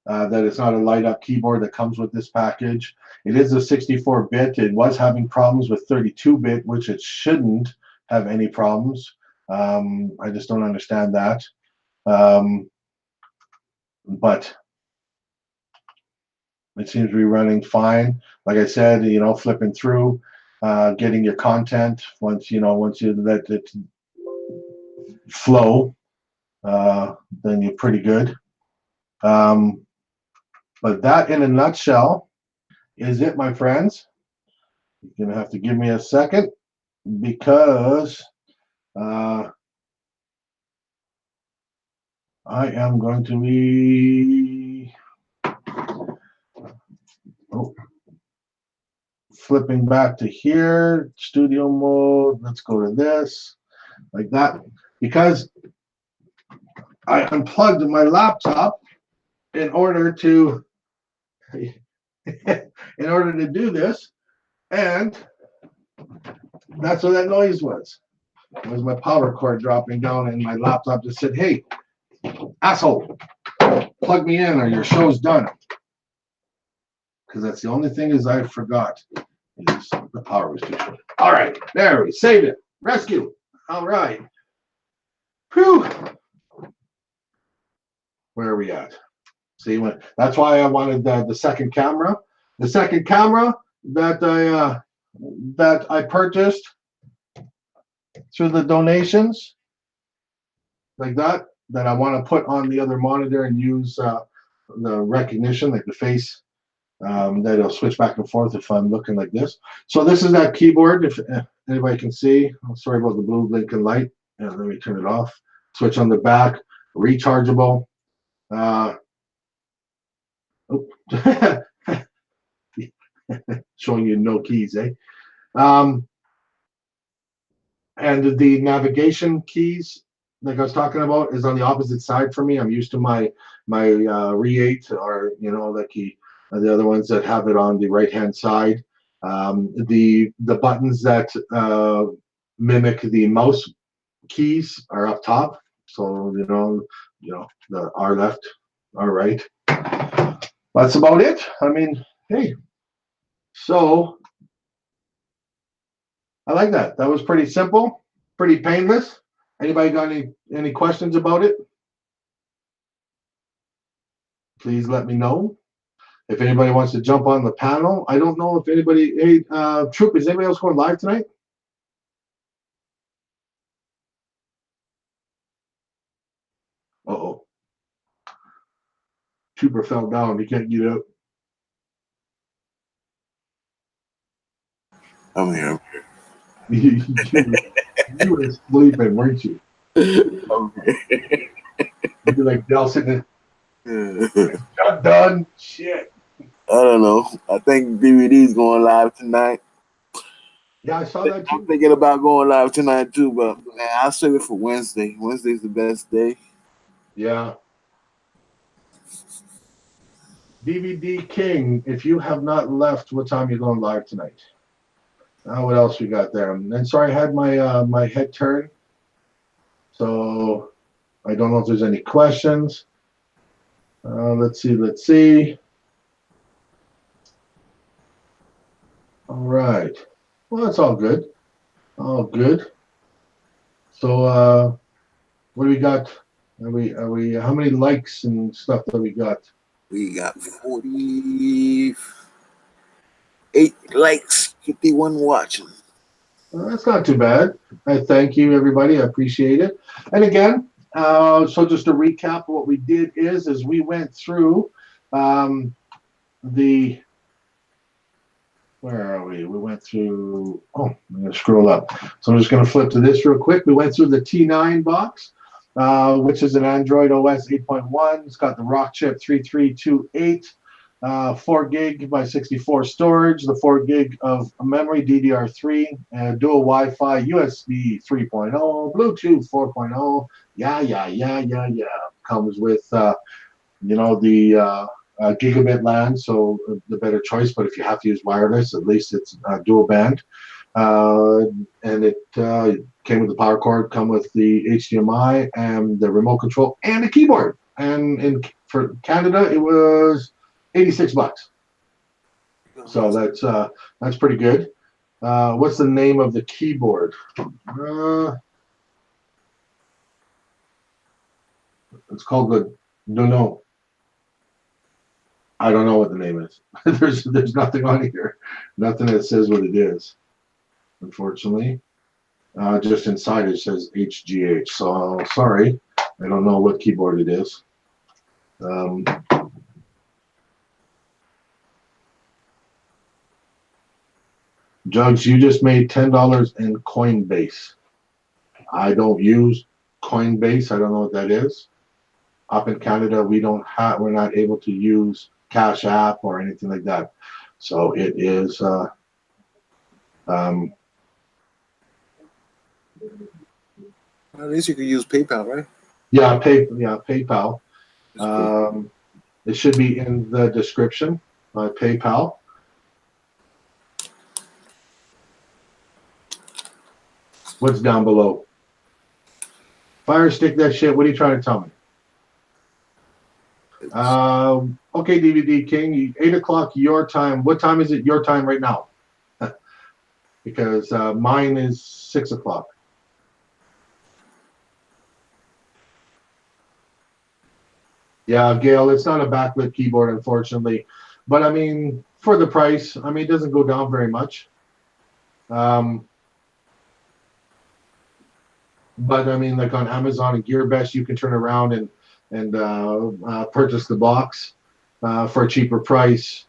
that it's not a light up keyboard that comes with this package. It is a 64-bit. It was having problems with 32-bit, which it shouldn't have any problems. I just don't understand that. But it seems to be running fine. Like I said, flipping through, getting your content once you let it flow, then you're pretty good. But that, in a nutshell, is it, my friends. You're gonna have to give me a second, because I am going to be flipping back to here, studio mode. Let's go to this, like that, because I unplugged my laptop in order to do this, and that's what that noise was. It was my power cord dropping down, and my laptop just said, "Hey, asshole, plug me in or your show's done." Because that's the only thing is I forgot is the power was too short. All right, there we saved it. Rescue. All right. Whew. Where are we at? See, that's why I wanted the second camera. The second camera that I purchased through the donations, like that I want to put on the other monitor and use the recognition, like the face, that it'll switch back and forth if I'm looking like this. So this is that keyboard, if anybody can see. I'm sorry about the blue blinking light. Let me turn it off. Switch on the back, rechargeable. Showing you no keys, eh? And the navigation keys, like I was talking about, is on the opposite side for me. I'm used to my Re8, or like the other ones that have it on the right hand side. The buttons that mimic the mouse keys are up top. So the R left, R right. That's about it. I mean, hey. So I like that. That was pretty simple, pretty painless. Anybody got any questions about it? Please let me know. If anybody wants to jump on the panel, I don't know if anybody. Hey, Troop, is anybody else going live tonight? Uh-oh. Trooper fell down. He can't get up. I'm here. You were sleeping, weren't you? Okay. You're like Dell sitting there. Not done. Shit. I don't know. I think DVD's going live tonight. Yeah, I saw that too. I'm thinking about going live tonight too, but man, I'll save it for Wednesday. Wednesday's the best day. Yeah. DVD King, if you have not left, what time are you going live tonight? What else we got there? And sorry, I had my head turned, so I don't know if there's any questions. Let's see. All right. Well, that's all good. All good. So, what do we got? Are we? How many likes and stuff that we got? We got 48 likes, 51 watching. That's not too bad. I thank you, everybody. I appreciate it. And again, so just to recap, what we did is we went through the, where are we? We went through, oh, I'm going to scroll up. So I'm just going to flip to this real quick. We went through the T9 box, which is an Android OS 8.1. It's got the Rock chip 3328. 4 gig by 64 storage, the 4 gig of memory, DDR3, dual Wi-Fi, USB 3.0, Bluetooth 4.0. Yeah. Comes with, you know, the gigabit LAN, so the better choice. But if you have to use wireless, at least it's dual band. And it came with the power cord, come with the HDMI and the remote control and the keyboard. And for Canada, it was $86. So that's pretty good. What's the name of the keyboard? It's called the no. I don't know what the name is. there's nothing on here. Nothing that says what it is, unfortunately. Just inside it says HGH. So sorry, I don't know what keyboard it is. Jugs, you just made $10 in Coinbase. I don't use Coinbase. I don't know what that is. Up in Canada, we're not able to use Cash App or anything like that. So it is At least you can use PayPal, right? yeah, PayPal. It should be in the description. PayPal. What's down below? Fire stick that shit. What are you trying to tell me? Okay, DVD King, 8 o'clock your time. What time is it your time right now? Because mine is 6 o'clock. Yeah, Gail, it's not a backlit keyboard, unfortunately. But I mean, for the price, I mean, it doesn't go down very much. But I mean, like on Amazon and GearBest, you can turn around and purchase the box for a cheaper price,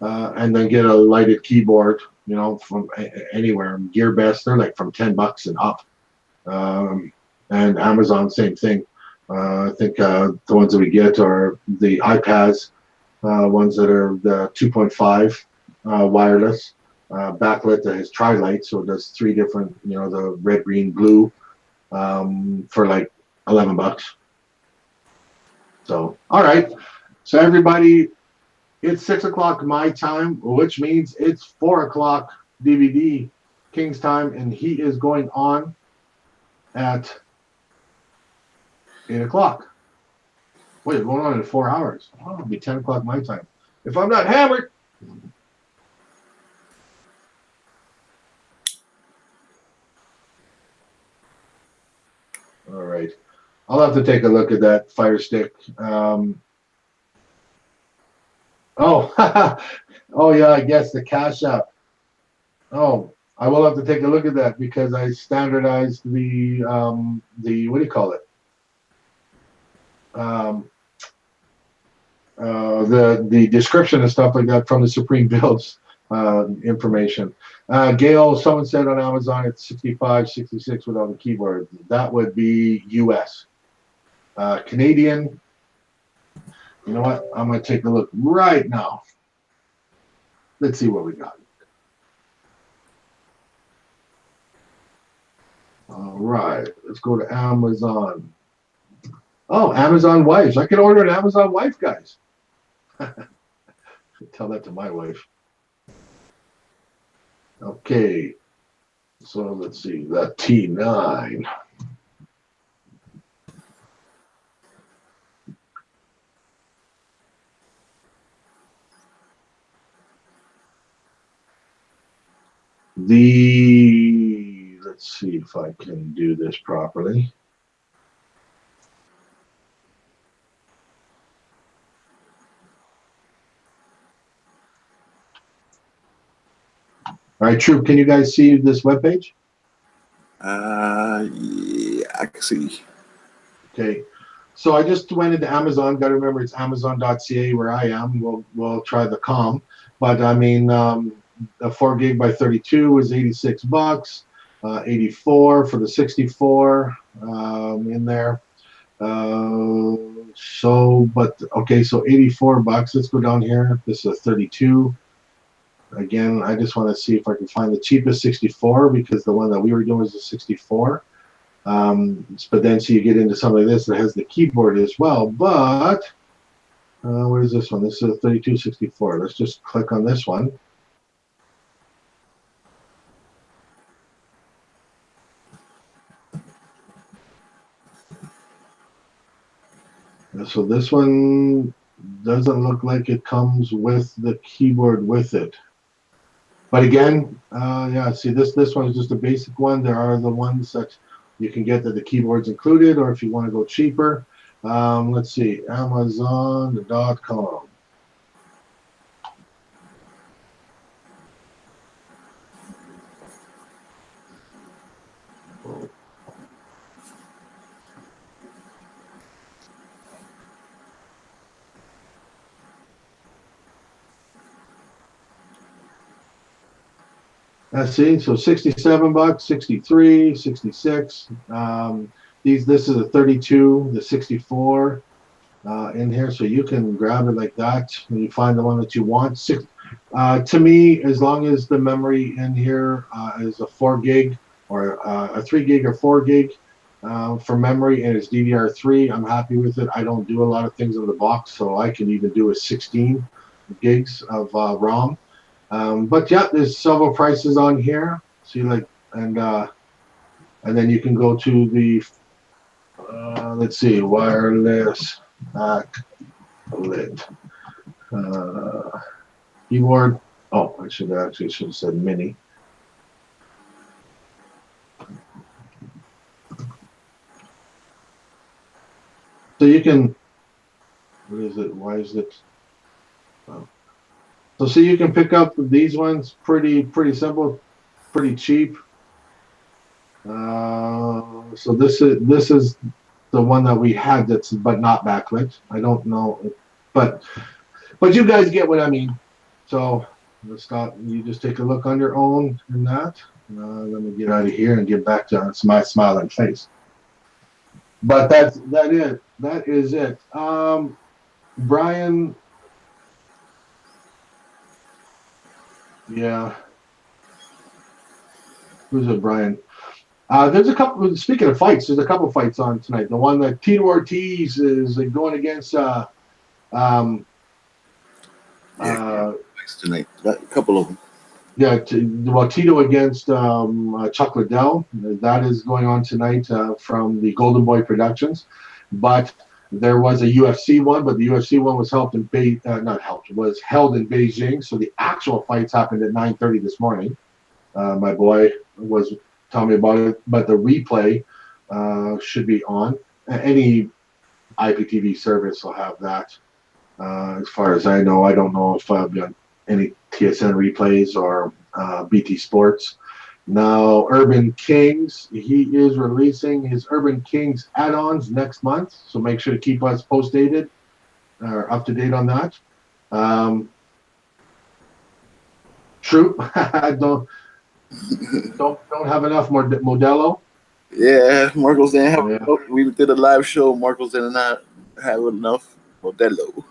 and then get a lighted keyboard, you know, from anywhere. GearBest, they're like from $10 and up, and Amazon, same thing. I think the ones that we get are the iPads, ones that are the 2.5 wireless, backlit that has tri-light, so it does 3 different, you know, the red, green, blue. For like $11. So, all right. So everybody, it's 6 o'clock my time, which means it's 4 o'clock DVD King's time, and he is going on at 8 o'clock. Wait, going on in 4 hours. Oh, it'll be 10 o'clock my time. If I'm not hammered. All right. I'll have to take a look at that Fire Stick. Oh, oh yeah, I guess the Cash App. Oh, I will have to take a look at that because I standardized the what do you call it? The description and stuff like that from the Supreme Builds information. Gail, someone said on Amazon it's 65, 66 without a keyboard. That would be US. Canadian, you know what? I'm going to take a look right now. Let's see what we got. All right, let's go to Amazon. Oh, Amazon wives. I can order an Amazon wife, guys. Tell that to my wife. Okay, so let's see, the T9. Let's see if I can do this properly. All right, Troop, can you guys see this webpage? Yeah, I can see. Okay. So I just went into Amazon. Got to remember it's Amazon.ca where I am. We'll try the com, but I mean, a 4 gig by 32 is $86. 84 for the 64 in there. But okay, so $84. Let's go down here. This is a 32. Again, I just want to see if I can find the cheapest 64 because the one that we were doing is a 64. But then so you get into something like this that has the keyboard as well. But what is this one? This is a 3264. Let's just click on this one. So this one doesn't look like it comes with the keyboard with it. But again, yeah, see this one is just a basic one. There are the ones that you can get that the keyboard's included, or if you want to go cheaper, let's see, Amazon.com. Let's see, so $67, 63, 66. This is a 32, the 64 in here, so you can grab it like that when you find the one that you want. To me, as long as the memory in here is a 4 gig or a 3 gig or 4 gig for memory and it's DDR3, I'm happy with it. I don't do a lot of things in the box, so I can even do a 16 gigs of ROM. But yeah, there's several prices on here. See, like, and then you can go to the let's see, wireless backlit keyboard. Oh, I should have said mini. So you can. What is it? Why is it? Oh. So see, you can pick up these ones pretty simple, pretty cheap. So this is the one that we had that's but not backlit. I don't know, but you guys get what I mean. So let's stop. You just take a look on your own in that. Let me get out of here and get back to my smiling face. But that is it. Brian. Yeah. Who's it, Brian? There's a couple. Speaking of fights, there's a couple fights on tonight. The one that Tito Ortiz is going against. Tonight, a couple of them. Yeah, Tito against Chuck Liddell. That is going on tonight from the Golden Boy Productions. But there was a UFC one, but the UFC one was held in Beijing. So the actual fights happened at 9:30 this morning. My boy was telling me about it, but the replay should be on. Any IPTV service will have that. As far as I know, I don't know if I've got any TSN replays or BT Sports. Now, Urban Kings, he is releasing his Urban Kings add-ons next month, so make sure to keep us post-dated or up to date on that. Troop, don't have enough more Modelo. Yeah, Marcos didn't have enough. We did a live show. Marcos did not have enough Modelo.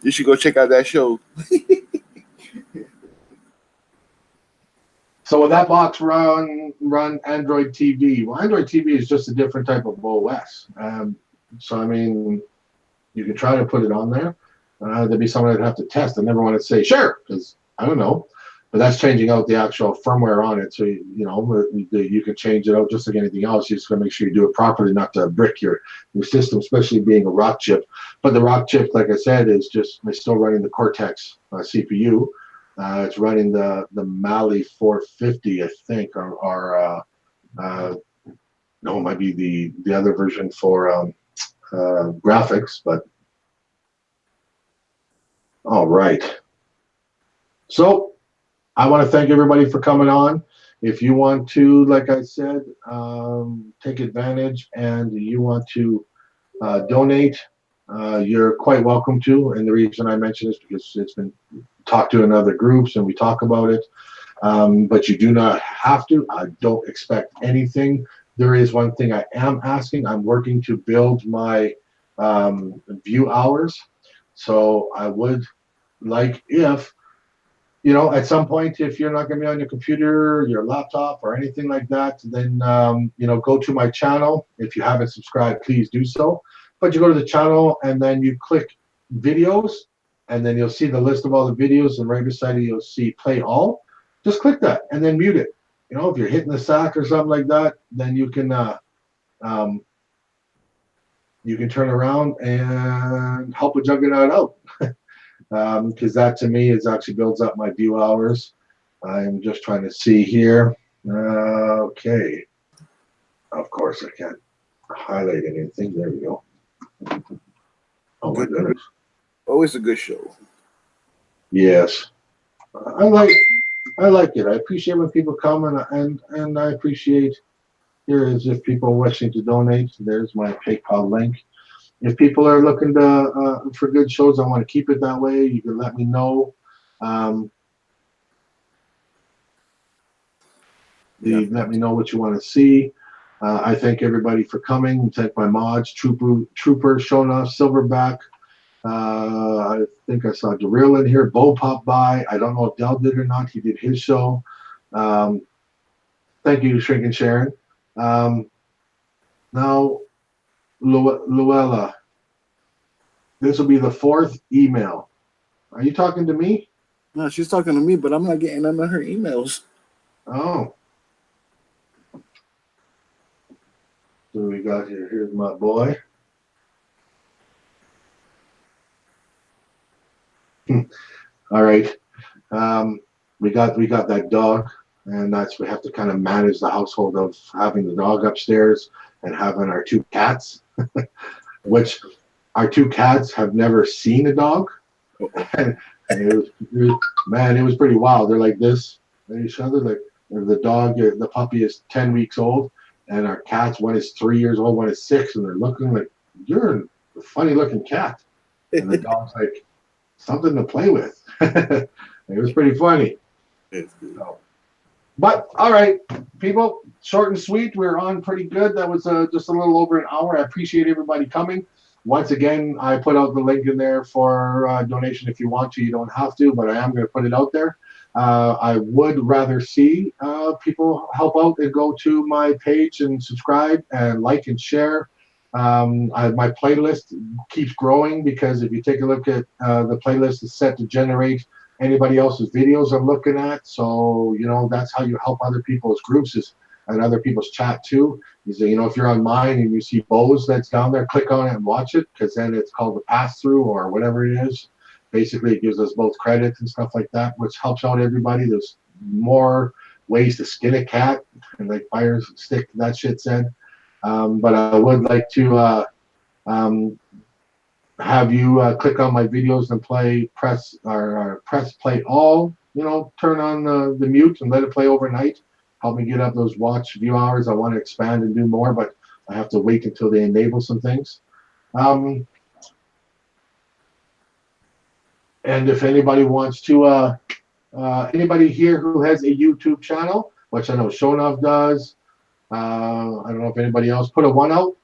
You should go check out that show. So will that box run Android TV? Well, Android TV is just a different type of OS. So I mean, you can try to put it on there. There'd be someone that'd have to test. I never want to say sure because I don't know. But that's changing out the actual firmware on it. So you can change it out just like anything else. You just gotta make sure you do it properly, not to brick your system, especially being a rock chip. But the rock chip, like I said, is still running the Cortex CPU. It's running the Mali 450, I think, or no, it might be the other version for graphics. But all right. So I want to thank everybody for coming on. If you want to, like I said, take advantage and you want to donate, you're quite welcome to. And the reason I mention this because it's been talked to in other groups and we talk about it. But you do not have to. I don't expect anything. There is one thing I am asking. I'm working to build my view hours. So I would like if, you know, at some point, if you're not going to be on your computer, your laptop, or anything like that, then, you know, go to my channel. If you haven't subscribed, please do so. But you go to the channel and then you click videos, and then you'll see the list of all the videos, and right beside it, you'll see play all. Just click that and then mute it. You know, if you're hitting the sack or something like that, then you can turn around and help a Juggernaut out. Because that to me is actually builds up my view hours. I'm just trying to see here. Okay. Of course I can't highlight anything. There we go. Oh my goodness. Always a good show. Yes. I like it. I appreciate when people come and I appreciate here is if people wishing to donate. There's my PayPal link. If people are looking to for good shows, I want to keep it that way. You can let me know. Let me know what you want to see. I thank everybody for coming. Thank my mods, Trooper, Shonoff, Silverback. I think I saw Darrell in here. Bo popped by. I don't know if Dell did or not. He did his show. Thank you, Shrink and Sharon. Now, Luella, this will be the 4th email. Are you talking to me? No, she's talking to me, but I'm not getting none of her emails. Oh. So we got here. Here's my boy. All right. We got that dog, and we have to kind of manage the household of having the dog upstairs and having our 2 cats, which our 2 cats have never seen a dog. And it was pretty wild. They're like this at each other. Like the puppy is 10 weeks old, and our cats, one is 3 years old, one is 6, and they're looking like, you're a funny looking cat. And the dog's like, something to play with. It was pretty funny. So, but all right, people, short and sweet. We're on pretty good. That was just a little over an hour. I appreciate everybody coming. Once again, I put out the link in there for donation if you want to. You don't have to, but I am going to put it out there. I would rather see people help out and go to my page and subscribe and like and share. My playlist keeps growing because if you take a look at the playlist is set to generate anybody else's videos I'm looking at. So, you know, that's how you help other people's groups and other people's chat too. Is that, you know, if you're on mine and you see Bose that's down there, click on it and watch it, because then it's called the pass-through or whatever it is. Basically, it gives us both credit and stuff like that, which helps out everybody. There's more ways to skin a cat, and like fire stick, that shit said. But I would like to have you click on my videos and press play all. You know, turn on the mute and let it play overnight. Help me get up those watch view hours. I want to expand and do more, but I have to wait until they enable some things. And if anybody wants to, anybody here who has a YouTube channel, which I know Shonoff does, I don't know if anybody else put a 1 out.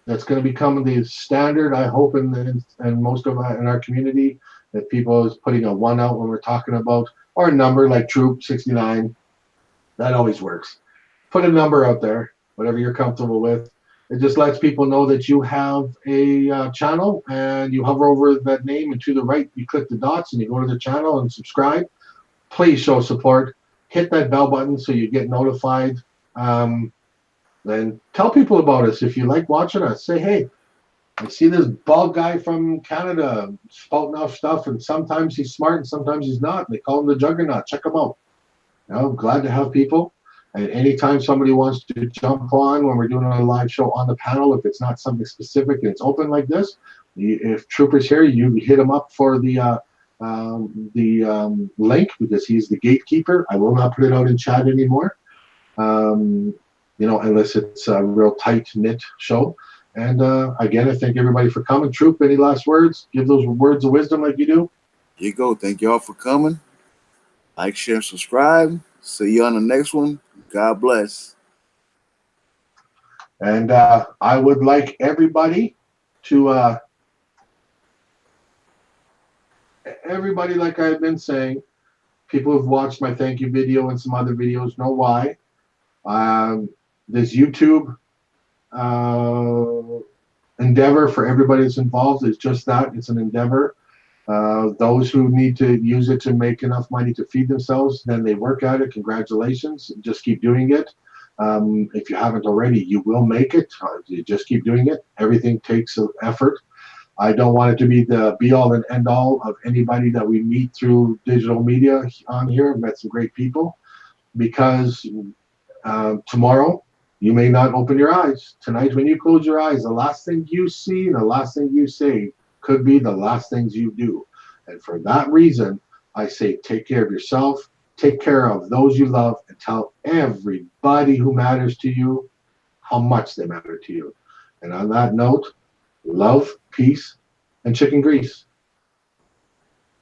That's going to become the standard, I hope, in most of in our community, that people is putting a 1 out when we're talking about, or a number like Troop 69. That always works. Put a number out there, whatever you're comfortable with. It just lets people know that you have a channel, and you hover over that name, and to the right, you click the dots, and you go to the channel and subscribe. Please show support. Hit that bell button so you get notified. Then tell people about us. If you like watching us, say, hey, I see this bald guy from Canada spouting off stuff, and sometimes he's smart and sometimes he's not. They call him the Juggernaut. Check him out. You know, I'm glad to have people. And anytime somebody wants to jump on when we're doing a live show on the panel, if it's not something specific and it's open like this, if Trooper's here, you hit him up for the the link because he's the gatekeeper. I will not put it out in chat anymore. You know, unless it's a real tight-knit show. And again, I thank everybody for coming. Troop, any last words? Give those words of wisdom like you do. Here you go. Thank y'all for coming. Like, share, subscribe. See you on the next one. God bless. And I would like everybody to, everybody, like I've been saying, people who've watched my thank you video and some other videos know why. This YouTube endeavor for everybody that's involved is just that. It's an endeavor. Those who need to use it to make enough money to feed themselves, then they work at it. Congratulations. Just keep doing it. If you haven't already, you will make it. You just keep doing it. Everything takes an effort. I don't want it to be the be-all and end-all of anybody that we meet through digital media on here. I've met some great people because tomorrow you may not open your eyes. Tonight, when you close your eyes, the last thing you see and the last thing you say could be the last things you do. And for that reason, I say take care of yourself, take care of those you love, and tell everybody who matters to you how much they matter to you. And on that note, love, peace, and chicken grease.